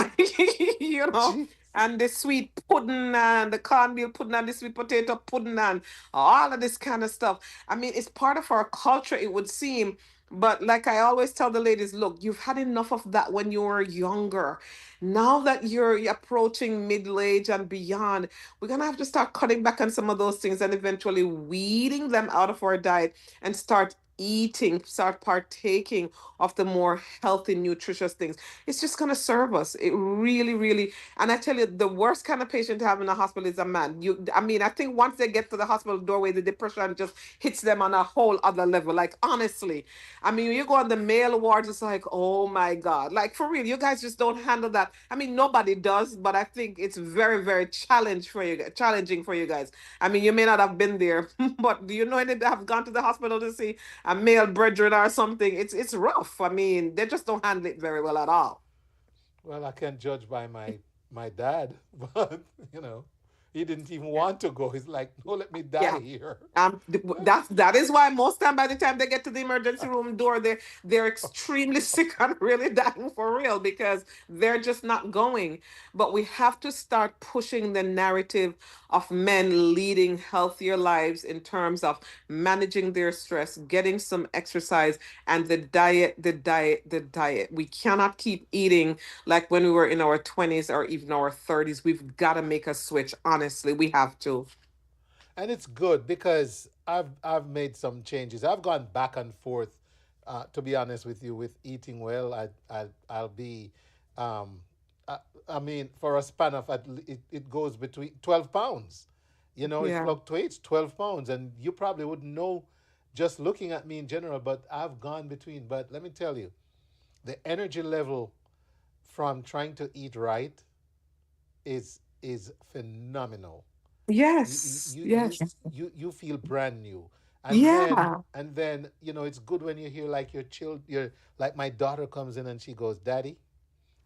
Speaker 20: you know,
Speaker 13: Gee.
Speaker 20: and the sweet pudding and the cornmeal pudding and the sweet potato pudding and all of this kind of stuff. I mean, it's part of our culture, it would seem. But like I always tell the ladies, look, you've had enough of that when you were younger. Now that you're approaching middle age and beyond, we're gonna have to start cutting back on some of those things and eventually weeding them out of our diet and start eating, start partaking of the more healthy, nutritious things. It's just gonna serve us. It really, really. And I tell you, the worst kind of patient to have in the hospital is a man. I mean, I think once they get to the hospital doorway, the depression just hits them on a whole other level. Like honestly, I mean, when you go on the male wards, it's like, oh my God, like for real, you guys just don't handle that. I mean, nobody does, but I think it's very, very challenging for you guys. I mean, you may not have been there, but do you know any that have gone to the hospital to see a male brethren or something? It's rough. I mean, they just don't handle it very well at all.
Speaker 13: Well, I can't judge by my dad, but you know, he didn't even want to go. He's like, no, let me die
Speaker 20: Yeah.
Speaker 13: here.
Speaker 20: That is why most time by the time they get to the emergency room door, they're extremely sick and really dying for real because they're just not going. But we have to start pushing the narrative of men leading healthier lives in terms of managing their stress, getting some exercise, and the diet, the diet, the diet. We cannot keep eating like when we were in our 20s or even our 30s. We've got to make a switch. Honestly, we have to.
Speaker 13: And it's good because I've made some changes. I've gone back and forth. To be honest with you, with eating well, I'll be, I mean, for a span of it goes between 12 pounds. You know, it
Speaker 20: Yeah.
Speaker 13: fluctuates 12 pounds, and you probably wouldn't know just looking at me in general. But I've gone between. But let me tell you, the energy level from trying to eat right is phenomenal.
Speaker 20: Yes.
Speaker 13: you you
Speaker 20: Yes.
Speaker 13: you feel brand new.
Speaker 20: Yeah.
Speaker 13: And then you know it's good when you hear like your like my daughter comes in and she goes, Daddy,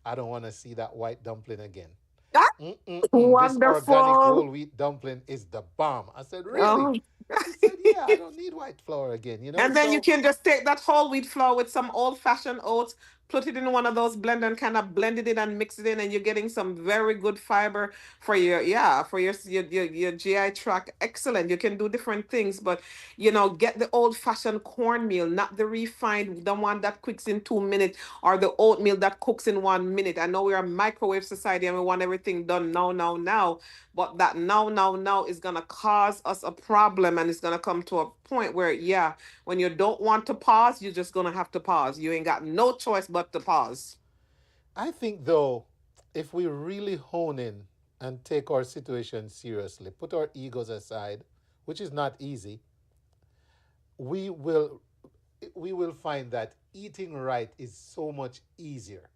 Speaker 13: I don't want to see that white dumpling again.
Speaker 20: Ah,
Speaker 13: This organic
Speaker 20: wonderful.
Speaker 13: whole wheat dumpling is the bomb. I said, really?
Speaker 20: Oh.
Speaker 13: She said, yeah, I don't need white flour again, you know.
Speaker 20: And then you
Speaker 13: So
Speaker 20: can just take that whole wheat flour with some old-fashioned oats, put it in one of those blender and kind of blend it in and mix it in, and you're getting some very good fiber for your GI tract. Excellent. You can do different things, but get the old-fashioned cornmeal, not the refined, the one that cooks in 2 minutes, or the oatmeal that cooks in 1 minute. I know we're a microwave society and we want everything done now, now, now. But that now, now, now is gonna cause us a problem, and it's gonna come to a point where, yeah, when you don't want to pause, you're just gonna have to pause. You ain't got no choice but to pause.
Speaker 13: I think though, if we really hone in and take our situation seriously, put our egos aside, which is not easy, we will we will find that eating right is so much easier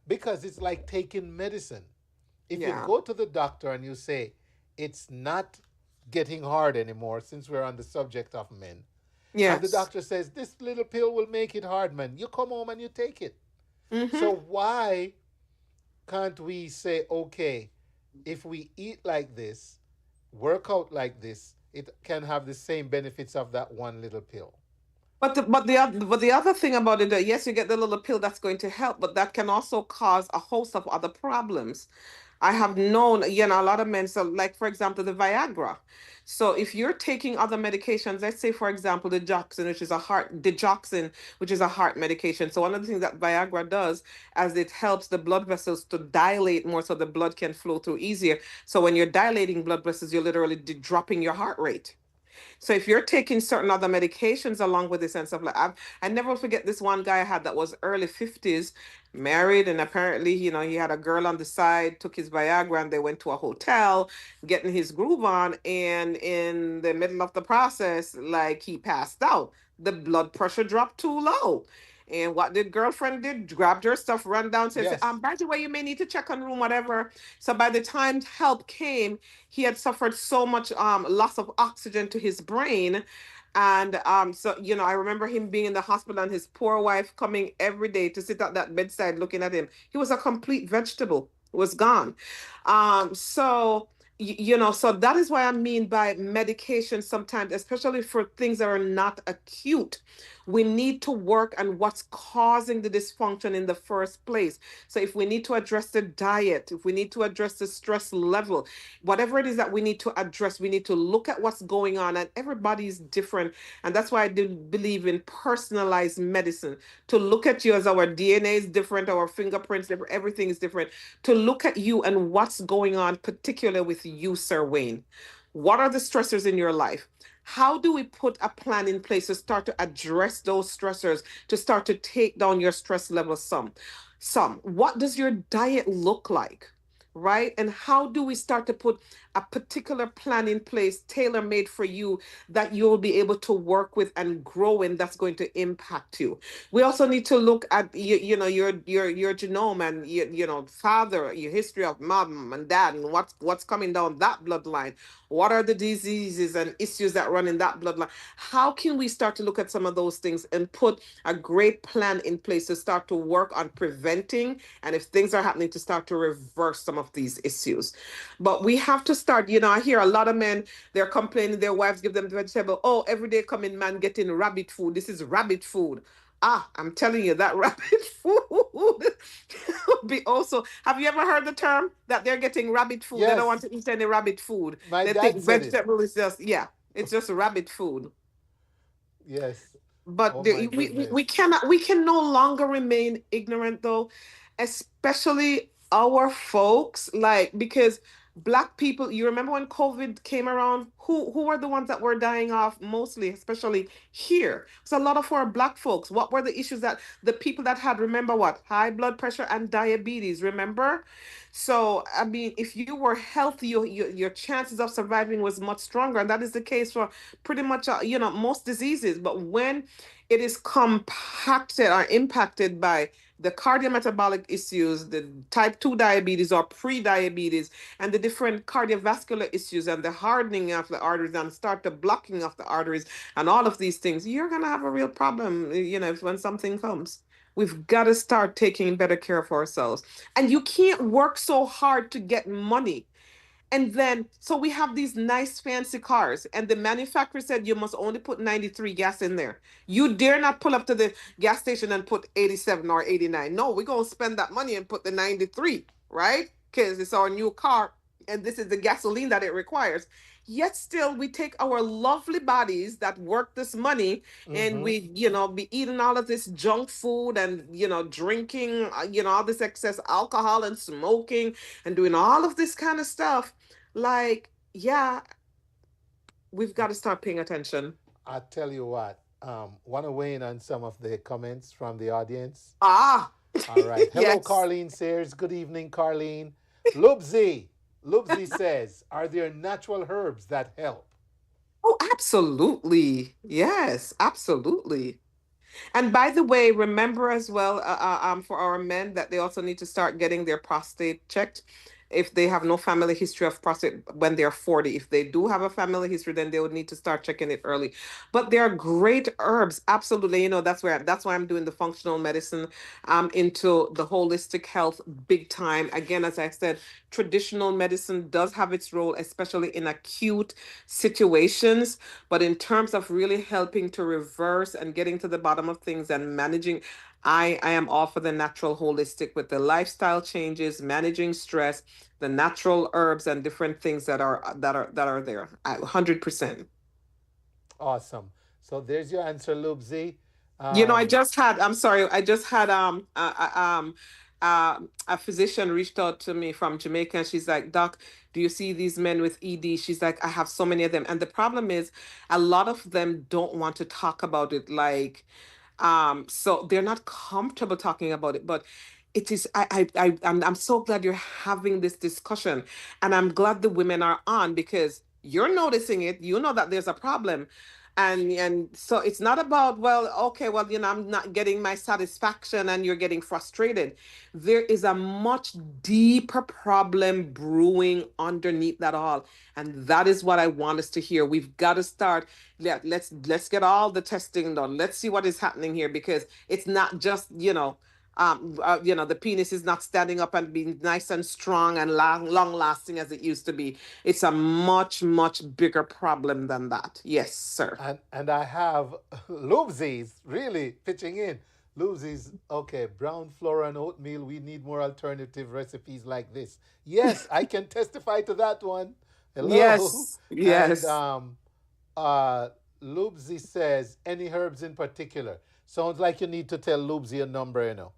Speaker 13: because it's like taking medicine. If you
Speaker 20: Yeah.
Speaker 13: go to the doctor and you say it's not getting hard anymore, since we're on the subject of men, and the
Speaker 20: Yes.
Speaker 13: doctor says this little pill will make it hard, man, you come home and you take it.
Speaker 20: Mm-hmm.
Speaker 13: So why can't we say, okay, if we eat like this, work out like this, it can have the same benefits of that one little pill?
Speaker 20: But the other thing about it, yes, you get the little pill that's going to help, but that can also cause a host of other problems. I have known, a lot of men, so like for example, the Viagra. So if you're taking other medications, let's say for example, digoxin, which is a heart medication. So one of the things that Viagra does, as it helps the blood vessels to dilate more, so the blood can flow through easier. So when you're dilating blood vessels, you're literally dropping your heart rate. So if you're taking certain other medications along with this and stuff I never forget this one guy I had that was early 50s, married, and apparently, he had a girl on the side, took his Viagra, and they went to a hotel, getting his groove on, and in the middle of the process, like he passed out. The blood pressure dropped too low. And what did girlfriend did? Grabbed her stuff, run downstairs, said,
Speaker 13: Yes.
Speaker 20: by the way, you may need to check on room, whatever. So by the time help came, he had suffered so much loss of oxygen to his brain. And so I remember him being in the hospital and his poor wife coming every day to sit at that bedside looking at him. He was a complete vegetable, was gone. So So that is why I mean by medication sometimes, especially for things that are not acute. We need to work on what's causing the dysfunction in the first place. So if we need to address the diet, if we need to address the stress level, whatever it is that we need to address, we need to look at what's going on. And everybody is different. And that's why I do believe in personalized medicine, to look at you as our DNA is different, our fingerprints, everything is different, to look at you and what's going on, particularly with you, Sir Wayne. What are the stressors in your life? How do we put a plan in place to start to address those stressors, to start to take down your stress level some? What does your diet look like? Right? And how do we start to put a particular plan in place, tailor-made for you, that you'll be able to work with and grow in, that's going to impact you? We also need to look at your genome and father, your history of mom and dad, and what's coming down that bloodline. What are the diseases and issues that run in that bloodline? How can we start to look at some of those things and put a great plan in place to start to work on preventing, and if things are happening, to start to reverse some of these issues? But we have to start, I hear a lot of men, they're complaining their wives give them the vegetable. Oh, every day coming man getting rabbit food. This is rabbit food. I'm telling you, that rabbit food be also. Have you ever heard the term that they're getting rabbit food?
Speaker 13: Yes.
Speaker 20: They don't want to eat any rabbit food.
Speaker 13: My
Speaker 20: They
Speaker 13: dad
Speaker 20: think
Speaker 13: said
Speaker 20: vegetable is just, it's just rabbit food.
Speaker 13: Yes.
Speaker 20: But
Speaker 13: Oh
Speaker 20: the,
Speaker 13: my goodness.
Speaker 20: we can no longer remain ignorant, though, especially our folks, because Black people, you remember when COVID came around, who were the ones that were dying off mostly, especially here? So a lot of our Black folks, what were the issues that the people that had, remember what? High blood pressure and diabetes, remember? So, I mean, if you were healthy, your chances of surviving was much stronger. And that is the case for pretty much, most diseases. But when it is compacted or impacted by the cardiometabolic issues, the type 2 diabetes or pre-diabetes, and the different cardiovascular issues and the hardening of the arteries and start the blocking of the arteries and all of these things, you're going to have a real problem, when something comes. We've got to start taking better care of ourselves. And you can't work so hard to get money. And then, so we have these nice fancy cars, and the manufacturer said you must only put 93 gas in there. You dare not pull up to the gas station and put 87 or 89. No, we're going to spend that money and put the 93, right? Because it's our new car, and this is the gasoline that it requires. Yet still, we take our lovely bodies that work this money, and we, be eating all of this junk food and, drinking, all this excess alcohol and smoking and doing all of this kind of stuff. We've got to start paying attention.
Speaker 13: I tell you what, want to weigh in on some of the comments from the audience?
Speaker 20: All
Speaker 13: right. Hello,
Speaker 20: yes.
Speaker 13: Carlene Sayers. Good evening, Carlene. Lubzi says, are there natural herbs that help?
Speaker 20: Oh, absolutely. Yes, absolutely. And by the way, remember as well, for our men, that they also need to start getting their prostate checked if they have no family history of prostate when they're 40. If they do have a family history, then they would need to start checking it early. But there are great herbs, absolutely. That's why I'm doing the functional medicine. I'm into the holistic health big time. Again, as I said, traditional medicine does have its role, especially in acute situations. But in terms of really helping to reverse and getting to the bottom of things and managing, I am all for the natural holistic with the lifestyle changes, managing stress, the natural herbs and different things that are there. 100%.
Speaker 13: Awesome. So there's your answer, Lubzi.
Speaker 20: I just had a physician reached out to me from Jamaica, and she's like, Doc, do you see these men with ED? She's like, I have so many of them. And the problem is a lot of them don't want to talk about it. So they're not comfortable talking about it, but it is, I'm so glad you're having this discussion, and I'm glad the women are on, because you're noticing it, that there's a problem. And so it's not about, I'm not getting my satisfaction and you're getting frustrated. There is a much deeper problem brewing underneath that all. And that is what I want us to hear. We've got to start. Let's get all the testing done. Let's see what is happening here, because it's not just, The penis is not standing up and being nice and strong and long lasting as it used to be. It's a much, much bigger problem than that. Yes, sir.
Speaker 13: And I have Loopsies really pitching in. Loopsies, okay, brown flour and oatmeal. We need more alternative recipes like this. Yes, I can testify to that one. Hello.
Speaker 20: Yes, yes.
Speaker 13: And Loopsy says, any herbs in particular? Sounds like you need to tell Loopsy a number, you know.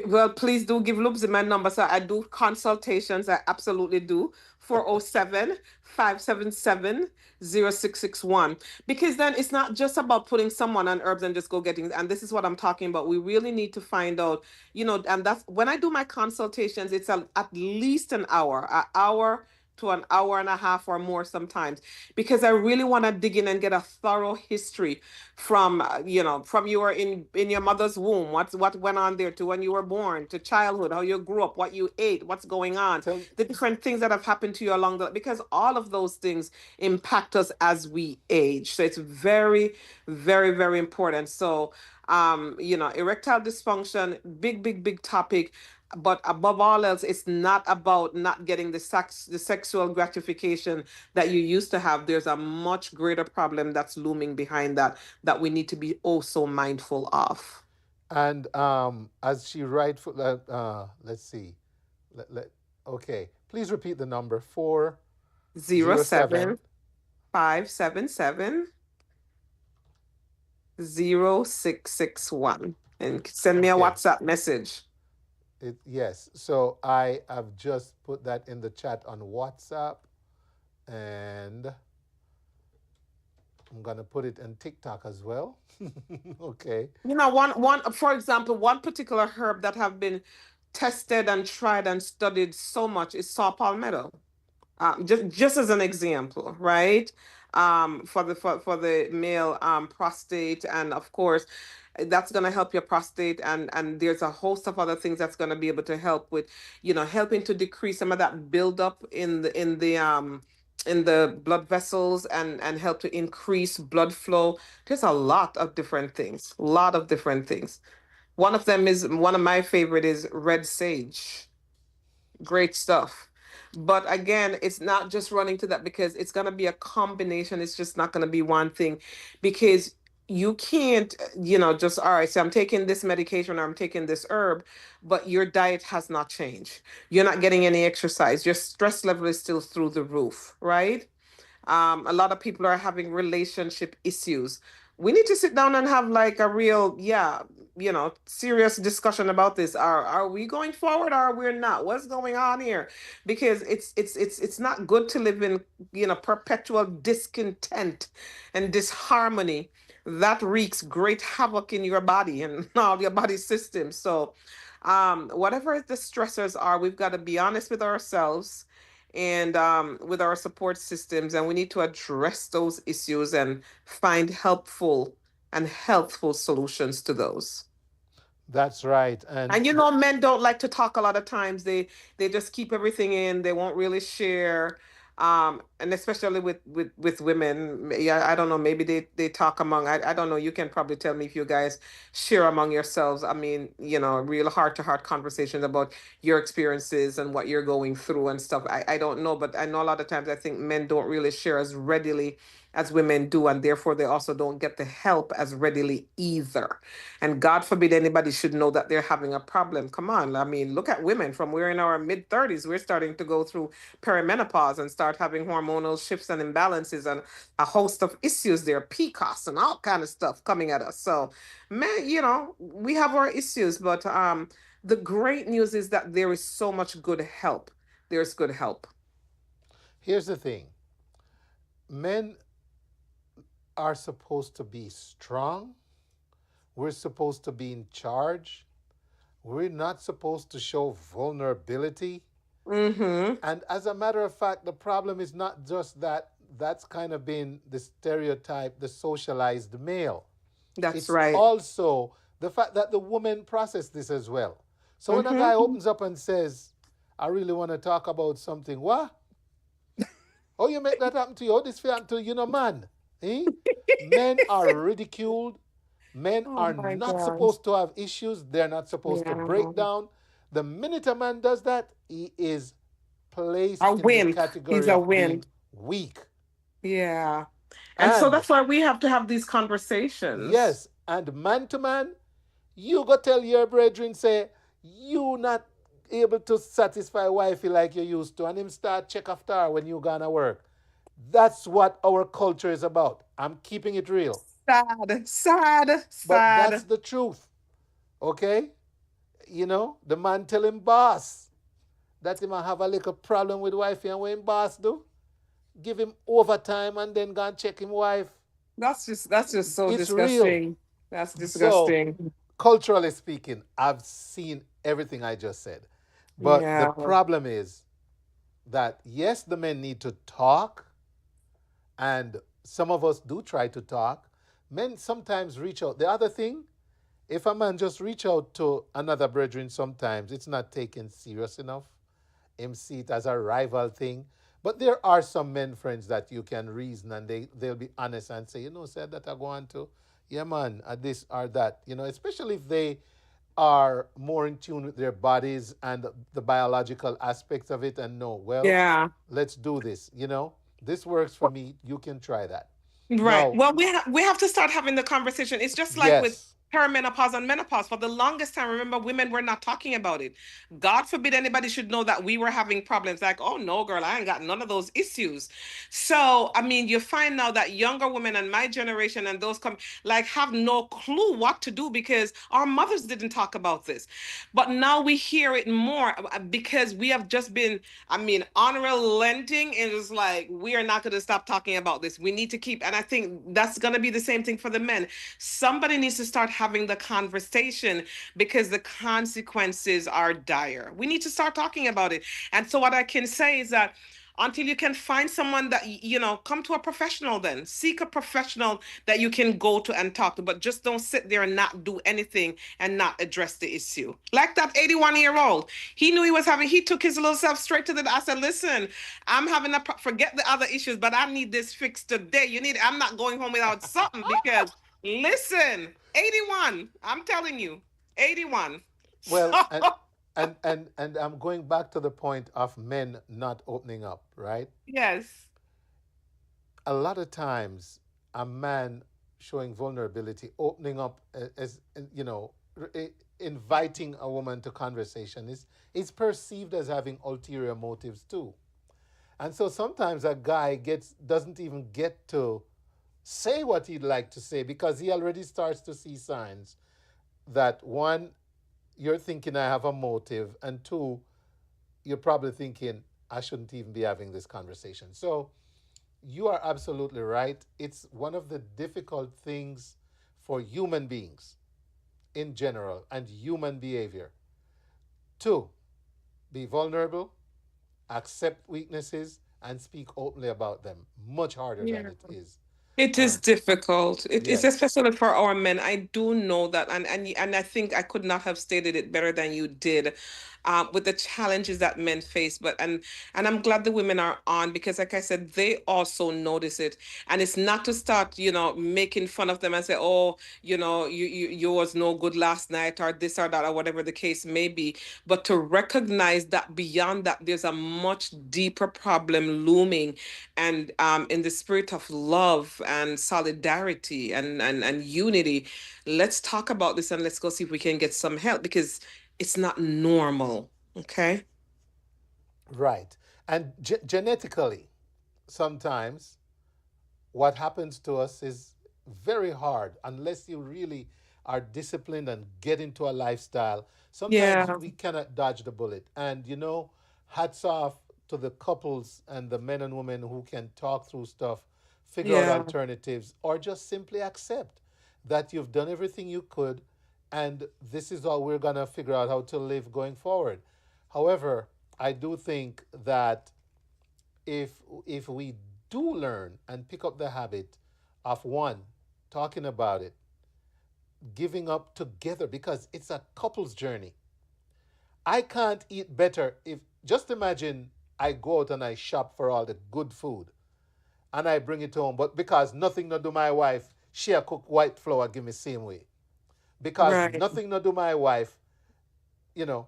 Speaker 20: Well, please do give Lubzi my number. So I do consultations. I absolutely do. 407-577-0661. Because then it's not just about putting someone on herbs and just go getting, and this is what I'm talking about. We really need to find out, and that's when I do my consultations, it's at least an hour to an hour and a half or more sometimes, because I really want to dig in and get a thorough history from from you were in your mother's womb, what went on there, to when you were born, to childhood, how you grew up, what you ate, what's going on, the different things that have happened to you along the, because all of those things impact us as we age. So it's very, very, very important. So erectile dysfunction, big topic. But above all else, it's not about not getting the sexual gratification that you used to have. There's a much greater problem that's looming behind that we need to be so mindful of.
Speaker 13: And as she writes, let's see. Okay, please repeat the number.
Speaker 20: 407-577-0661, and send me a WhatsApp message.
Speaker 13: Yes, so I have just put that in the chat on WhatsApp, and I'm gonna put it in TikTok as well. Okay.
Speaker 20: For example, one particular herb that have been tested and tried and studied so much is saw palmetto. Just as an example, right? For the male prostate, and of course, that's going to help your prostate, and there's a host of other things that's going to be able to help with, helping to decrease some of that buildup in the blood vessels, and help to increase blood flow. There's a lot of different things. One of them is, one of my favorite is red sage. Great stuff. But again, it's not just running to that, because it's going to be a combination. It's just not going to be one thing, because you can't, just, all right, so I'm taking this medication or I'm taking this herb, but your diet has not changed. You're not getting any exercise. Your stress level is still through the roof, right? A lot of people are having relationship issues. We need to sit down and have like a real, serious discussion about this. Are we going forward, or we're not? What's going on here? Because it's not good to live in, perpetual discontent and disharmony. That wreaks great havoc in your body and all your body systems. So whatever the stressors are, we've got to be honest with ourselves and with our support systems, and we need to address those issues and find helpful and healthful solutions to those.
Speaker 13: That's right.
Speaker 20: And men don't like to talk a lot of times. They just keep everything in. They won't really share. And especially with women, I don't know, maybe they talk among, I don't know, you can probably tell me if you guys share among yourselves. I mean, real heart-to-heart conversations about your experiences and what you're going through and stuff. I don't know, but I know a lot of times I think men don't really share as readily as women do, and therefore they also don't get the help as readily either. And God forbid anybody should know that they're having a problem. Come on, I mean, look at women. From we're in our mid-30s, we're starting to go through perimenopause and start having hormonal shifts and imbalances and a host of issues there, PCOS and all kind of stuff coming at us. So, man, we have our issues, but the great news is that there is so much good help. There's good help.
Speaker 13: Here's the thing. Men are supposed to be strong. We're supposed to be in charge. We're not supposed to show vulnerability.
Speaker 20: Mm-hmm.
Speaker 13: And as a matter of fact, the problem is not just that. That's kind of been the stereotype, the socialized male.
Speaker 20: That's right.
Speaker 13: It's also the fact that the woman process this as well. So when a guy opens up and says, I really want to talk about something, what? Oh, you make that happen to you? Oh, this happen to you, man. Eh? Men are ridiculed. Men
Speaker 20: Oh
Speaker 13: are
Speaker 20: my
Speaker 13: not
Speaker 20: God.
Speaker 13: supposed to have issues. They're not supposed to
Speaker 20: Yeah.
Speaker 13: break down. The minute a man does that, he is placed
Speaker 20: A
Speaker 13: in the
Speaker 20: wimp. He's
Speaker 13: category
Speaker 20: a
Speaker 13: of
Speaker 20: wimp.
Speaker 13: being weak.
Speaker 20: Yeah. And so
Speaker 13: And
Speaker 20: that's why we have to have these conversations.
Speaker 13: yes, and man to man, you go tell your brethren, say, you not able to satisfy wifey like you used to, and him start check after her when you gonna work. That's what our culture is about. I'm keeping it real.
Speaker 20: Sad, sad,
Speaker 13: But that's
Speaker 20: sad.
Speaker 13: the truth. Okay? You know, the man tell him boss that he might have a little problem with wifey, and what him boss do? Give him overtime and then go and check him wife.
Speaker 20: That's just so
Speaker 13: It's real.
Speaker 20: disgusting. That's
Speaker 13: So,
Speaker 20: disgusting.
Speaker 13: culturally speaking, I've seen everything I just said. But the
Speaker 20: Yeah.
Speaker 13: problem is that, yes, the men need to talk, and some of us do try to talk. Men sometimes reach out. The other thing, if a man just reach out to another brethren, sometimes it's not taken serious enough. Him see it as a rival thing. But there are some men friends that you can reason, and they'll be honest and say, said that I go on to, yeah man, this or that. Especially if they are more in tune with their bodies and the biological aspects of it, and know, well,
Speaker 20: Yeah.
Speaker 13: let's do this. This works for me. You can try that.
Speaker 20: Right.
Speaker 13: Now,
Speaker 20: Well, we have to start having the conversation. It's just like with
Speaker 13: yes,
Speaker 20: perimenopause and menopause. For the longest time, remember, women were not talking about it. God forbid anybody should know that we were having problems. Like, oh no, girl, I ain't got none of those issues. So, I mean, you find now that younger women and my generation and those have no clue what to do because our mothers didn't talk about this. But now we hear it more because we have just been, unrelenting, and it's like we are not going to stop talking about this. We need to keep, and I think that's going to be the same thing for the men. Somebody needs to start having the conversation because the consequences are dire. We need to start talking about it. And so what I can say is that until you can find someone that, come to a professional, then seek a professional that you can go to and talk to, but just don't sit there and not do anything and not address the issue. Like that 81-year-old, he knew he took his little self straight to I said, listen, I'm having forget the other issues, but I need this fixed today. I'm not going home without something because listen, 81, I'm telling you, 81.
Speaker 13: well, and I'm going back to the point of men not opening up, right?
Speaker 20: Yes.
Speaker 13: A lot of times, a man showing vulnerability, opening up, as inviting a woman to conversation is perceived as having ulterior motives too. And so sometimes a guy doesn't even get to say what he'd like to say because he already starts to see signs that, one, you're thinking I have a motive, and two, you're probably thinking I shouldn't even be having this conversation. So you are absolutely right. It's one of the difficult things for human beings in general and human behavior to be vulnerable, accept weaknesses, and speak openly about them. Much harder than it is.
Speaker 20: It is difficult. It is
Speaker 13: Yes.
Speaker 20: especially for our men. I do know that, and I think I could not have stated it better than you did, with the challenges that men face. But and I'm glad the women are on because, like I said, they also notice it, and it's not to start, making fun of them and say, oh, you was no good last night or this or that or whatever the case may be, but to recognize that beyond that, there's a much deeper problem looming, and in the spirit of love and solidarity and unity, let's talk about this and let's go see if we can get some help because it's not normal. Okay.
Speaker 13: Right. And genetically, sometimes what happens to us is very hard unless you really are disciplined and get into a lifestyle. Sometimes
Speaker 20: Yeah.
Speaker 13: we cannot dodge the bullet. And, hats off to the couples and the men and women who can talk through stuff, figure out
Speaker 20: Yeah.
Speaker 13: alternatives, or just simply accept that you've done everything you could and this is how we're going to figure out how to live going forward. However, I do think that if we do learn and pick up the habit of, one, talking about it, giving up together, because it's a couple's journey. I can't eat better if, just imagine I go out and I shop for all the good food and I bring it home, but because nothing to do my wife, she a cook white flour give me same way. Because
Speaker 20: Right.
Speaker 13: nothing no do my wife, you know,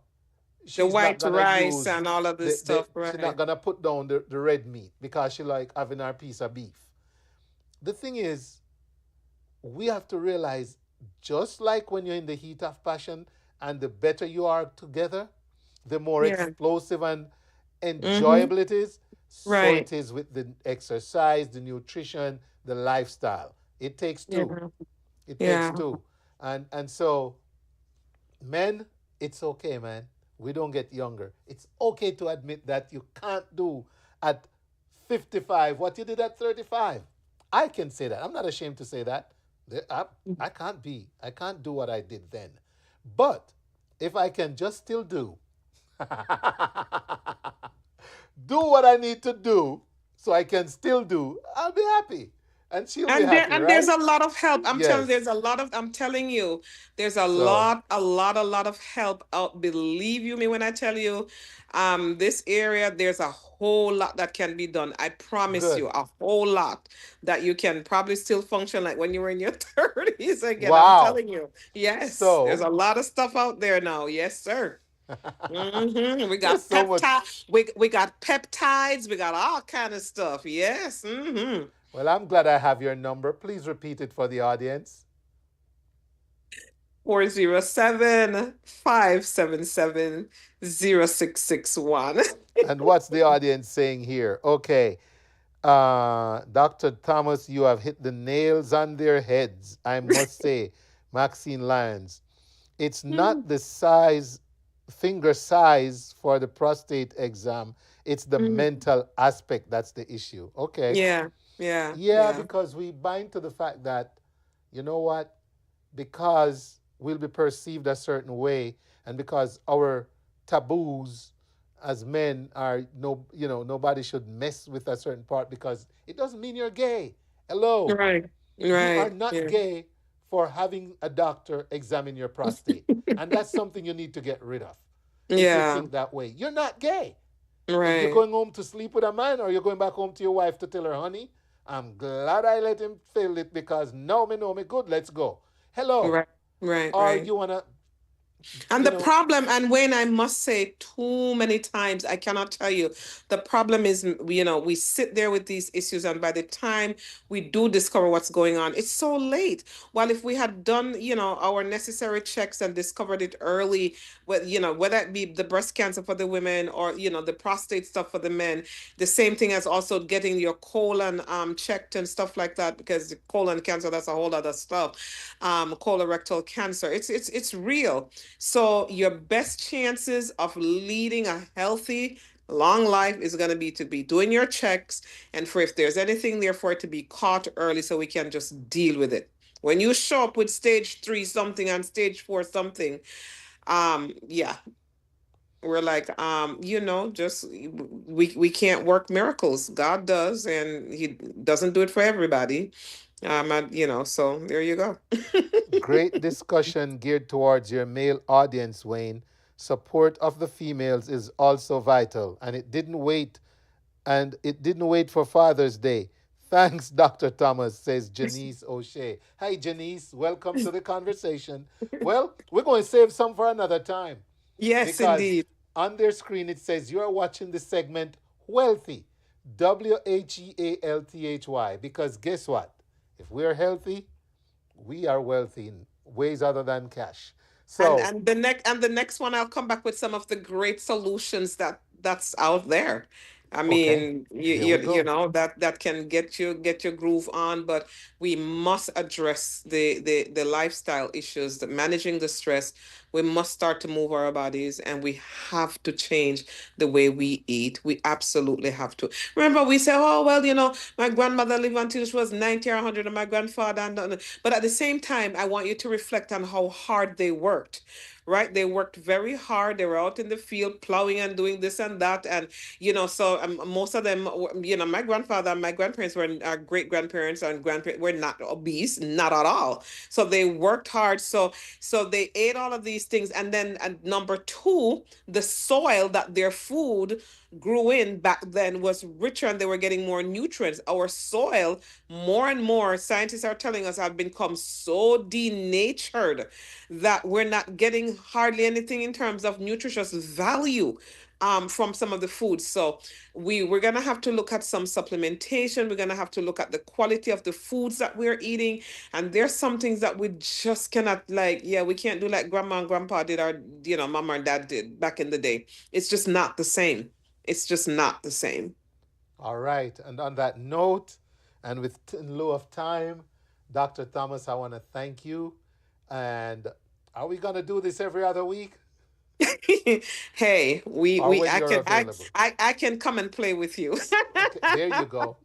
Speaker 20: The
Speaker 13: she's not
Speaker 20: white
Speaker 13: gonna
Speaker 20: rice
Speaker 13: use
Speaker 20: and all of this stuff,
Speaker 13: she's not
Speaker 20: right?
Speaker 13: gonna put down the red meat because she like having her piece of beef. The thing is, we have to realize, just like when you're in the heat of passion and the better you are together, the more
Speaker 20: Yeah.
Speaker 13: explosive and
Speaker 20: Mm-hmm.
Speaker 13: enjoyable it is, so
Speaker 20: Right.
Speaker 13: it is with the exercise, the nutrition, the lifestyle. It takes two.
Speaker 20: Yeah.
Speaker 13: It takes
Speaker 20: Yeah.
Speaker 13: two. And so, men, it's okay, man. We don't get younger. It's okay to admit that you can't do at 55 what you did at 35. I can say that. I'm not ashamed to say that. I can't be. I can't do what I did then. But if I can just still do do what I need to do so I can still do, I'll be happy. And she'll be happy,
Speaker 20: And there's
Speaker 13: right?
Speaker 20: a lot of help.
Speaker 13: Yes.
Speaker 20: I'm telling you, there's
Speaker 13: So
Speaker 20: a lot of help out. Believe you me when I tell you, this area, there's a whole lot that can be done. I promise you,
Speaker 13: good.
Speaker 20: a whole lot that you can probably still function like when you were in your 30s again. I'm
Speaker 13: Wow.
Speaker 20: telling you. Yes, there's
Speaker 13: So
Speaker 20: a lot of stuff out there now. Yes, sir. We
Speaker 13: there's
Speaker 20: got
Speaker 13: so much.
Speaker 20: we got peptides, we got all kind of stuff. Yes.
Speaker 13: Well, I'm glad I have your number. Please repeat it for the audience.
Speaker 20: 407-577-0661.
Speaker 13: And what's the audience saying here? Okay. Dr. Thomas, you have hit the nails on their heads, I must say. Maxine Lyons. It's not the size, finger size for the prostate exam. It's the mental aspect that's the issue. Okay.
Speaker 20: Yeah, yeah,
Speaker 13: Yeah,
Speaker 20: yeah.
Speaker 13: because we bind to the fact that, you know what? Because we'll be perceived a certain way, and because our taboos as men are no, nobody should mess with a certain part because it doesn't mean you're gay. Hello,
Speaker 20: Right,
Speaker 13: you are
Speaker 20: right,
Speaker 13: not
Speaker 20: yeah.
Speaker 13: gay for having a doctor examine your prostate, and that's something you need to get rid of. If you
Speaker 20: Yeah,
Speaker 13: think that way, you're not gay. If you're
Speaker 20: right.
Speaker 13: going home to sleep with a man or you're going back home to your wife to tell her, honey, I'm glad I let him feel it because now me know me good, let's go. Hello.
Speaker 20: Right, right,
Speaker 13: Or
Speaker 20: right.
Speaker 13: you want to,
Speaker 20: And
Speaker 13: you
Speaker 20: the
Speaker 13: know,
Speaker 20: problem, and Wayne, I must say too many times, I cannot tell you, the problem is, we sit there with these issues, and by the time we do discover what's going on, it's so late. Well, if we had done, our necessary checks and discovered it early, whether it be the breast cancer for the women or, the prostate stuff for the men, the same thing as also getting your colon checked and stuff like that, because the colon cancer, that's a whole other stuff. Colorectal cancer, it's real. So your best chances of leading a healthy, long life is going to be doing your checks, and for if there's anything there, for it to be caught early so we can just deal with it. When you show up with stage 3 something and stage 4 something, yeah, we're like, just we can't work miracles. God does, and He doesn't do it for everybody. So there you go.
Speaker 13: great discussion geared towards your male audience, Wayne. Support of the females is also vital, and it didn't wait for Father's Day. Thanks, Dr. Thomas, says Janice O'Shea. Hi, Janice. Welcome to the conversation. Well, we're going to save some for another time
Speaker 20: Yes,
Speaker 13: because
Speaker 20: indeed.
Speaker 13: on their screen it says you are watching the segment Wealthy, Whealthy. Because guess what? If we're healthy, we are wealthy in ways other than cash.
Speaker 20: And
Speaker 13: So,
Speaker 20: and the next one, I'll come back with some of the great solutions that's out there. I
Speaker 13: okay,
Speaker 20: mean,
Speaker 13: there we go.
Speaker 20: that can get your groove on, but we must address the lifestyle issues, the managing the stress. We must start to move our bodies, and we have to change the way we eat. We absolutely have to. Remember, we say, oh well, my grandmother lived until she was 90 or 100, and my grandfather, but at the same time, I want you to reflect on how hard they worked. Right? They worked very hard. They were out in the field plowing and doing this and that. And, so most of them, my grandfather and my grandparents were great grandparents and grandparents were not obese, not at all. So they worked hard. So they ate all of these these things. And then and number two, the soil that their food grew in back then was richer and they were getting more nutrients. Our soil, more and more, scientists are telling us, have become so denatured that we're not getting hardly anything in terms of nutritious value from some of the foods. So we're gonna have to look at some supplementation. We're gonna have to look at the quality of the foods that we're eating. And there's some things that we just cannot, like, we can't do like grandma and grandpa did, or mama and dad did back in the day. It's just not the same. It's just not the same.
Speaker 13: All right. And on that note, and in lieu of time, Dr. Thomas, I want to thank you. And are we going to do this every other week?
Speaker 20: Hey, I can come and play with you.
Speaker 13: Okay, there you go.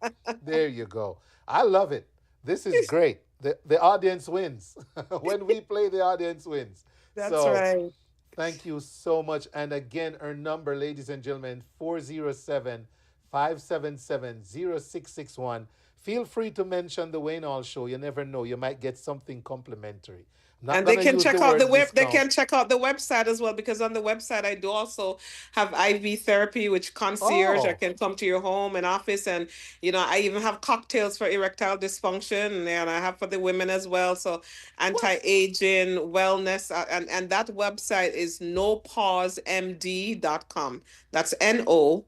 Speaker 13: There you go. I love it. This is great. The audience wins. When we play, the audience wins.
Speaker 20: That's right.
Speaker 13: Thank you so much. And again, our number, ladies and gentlemen, 407-577-0661. Feel free to mention the Wayne Hall Show. You never know. You might get something complimentary.
Speaker 20: And they can check out the web. They can check out the website as well, because on the website I do also have IV therapy, which concierge. I can come to your home and office, and I even have cocktails for erectile dysfunction, and I have for the women as well. So anti-aging, wellness, and that website is nopausemd.com. That's NOPAUSE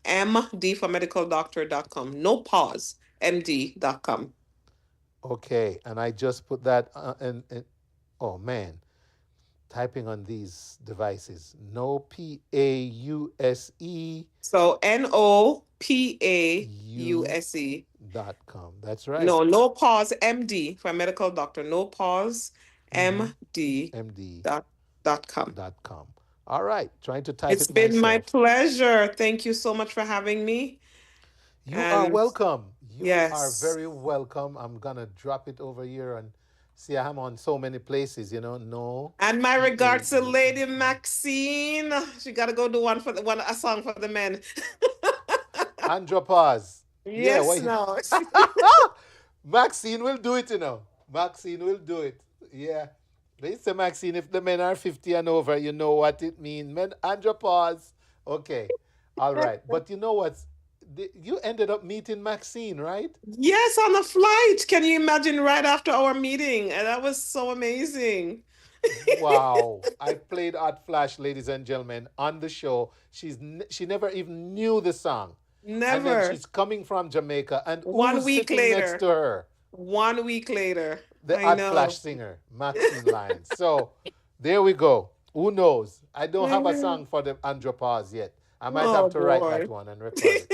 Speaker 20: MD for medical doctor.com. nopausemd.com.
Speaker 13: Okay, and I just put that oh man, typing on these devices. No PAUSE.
Speaker 20: So NOPAUSE.com.
Speaker 13: That's right.
Speaker 20: No pause MD for medical doctor. No pause MD.com.
Speaker 13: All right, trying to type
Speaker 20: It's been my pleasure. Thank you so much for having me.
Speaker 13: You are welcome. You are very welcome. I'm going to drop it over here and see I'm on so many places, No.
Speaker 20: And my regards to Lady Maxine. She got to go do a song for the men.
Speaker 13: ANDROPAUSE.
Speaker 20: Yes, no.
Speaker 13: Maxine will do it, Maxine will do it. Yeah. They say, Maxine, if the men are 50 and over, you know what it means. Men, ANDROPAUSE. Okay. All right. But you know what? You ended up meeting Maxine, right?
Speaker 20: Yes, on a flight. Can you imagine, right after our meeting? And that was so amazing.
Speaker 13: Wow. I played Hot Flash, ladies and gentlemen, on the show. She never even knew the song.
Speaker 20: Never.
Speaker 13: And then she's coming from Jamaica. And
Speaker 20: 1 week later,
Speaker 13: next to her?
Speaker 20: 1 week later.
Speaker 13: The Hot Flash singer, Maxine Lyons. So there we go. Who knows? I don't have a song for the ANDROPAUSE yet. I might have to write that one and record it.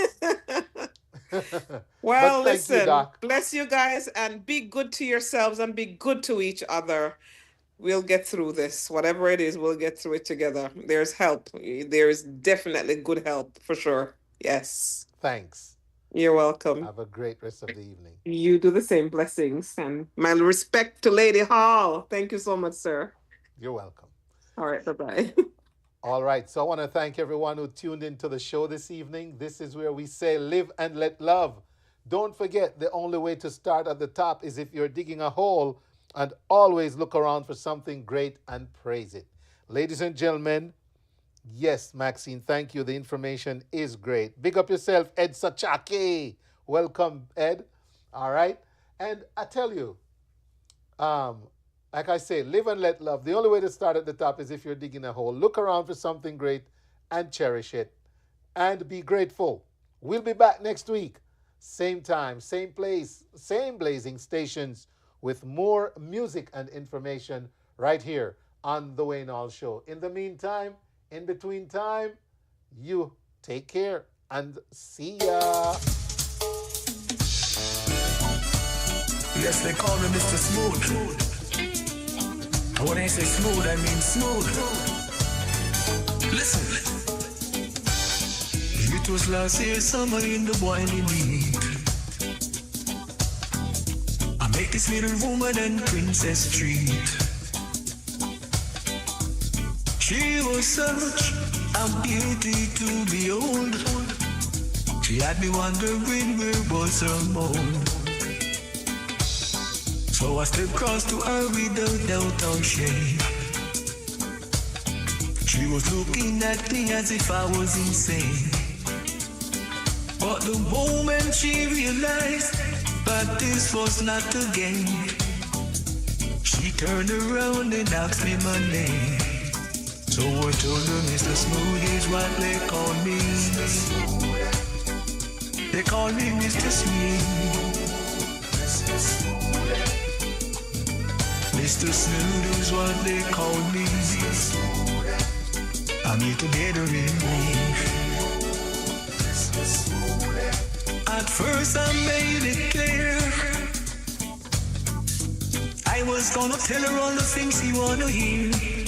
Speaker 20: Well, listen, bless you guys, and be good to yourselves and be good to each other. We'll get through this. Whatever it is, we'll get through it together. There's help. There is definitely good help, for sure. Yes.
Speaker 13: Thanks.
Speaker 20: You're welcome.
Speaker 13: Have a great rest of the evening.
Speaker 20: You do the same. Blessings. And my respect to Lady Hall. Thank you so much, sir.
Speaker 13: You're welcome.
Speaker 20: All right. Bye-bye.
Speaker 13: All right, so I want to thank everyone who tuned into the show this evening. This is where we say live and let love. Don't forget, the only way to start at the top is if you're digging a hole, and always look around for something great and praise it. Ladies and gentlemen, yes, Maxine, thank you. The information is great. Big up yourself, Ed Sachake. Welcome, Ed. All right, and I tell you, like I say, live and let love. The only way to start at the top is if you're digging a hole. Look around for something great and cherish it. And be grateful. We'll be back next week. Same time, same place, same blazing stations with more music and information right here on The Wayne Hall Show. In the meantime, in between time, you take care and see ya.
Speaker 15: Yes, they call me Mr. Smooth. And when I say smooth, I mean smooth. Listen. It was last year, summer in the boiling heat. I met this little woman in Princess Street. She was such a beauty to behold. She had me wondering where was her mold. So I stepped across to her without doubt or shame. She was looking at me as if I was insane. But the moment she realized that this was not a game, she turned around and asked me my name. So I told her Mr. Smooth is what they call me. They call me Mr. Smooth. Mr. Smooth is what they call me. I'm here to get her in me. At first I made it clear I was gonna tell her all the things she wanna hear.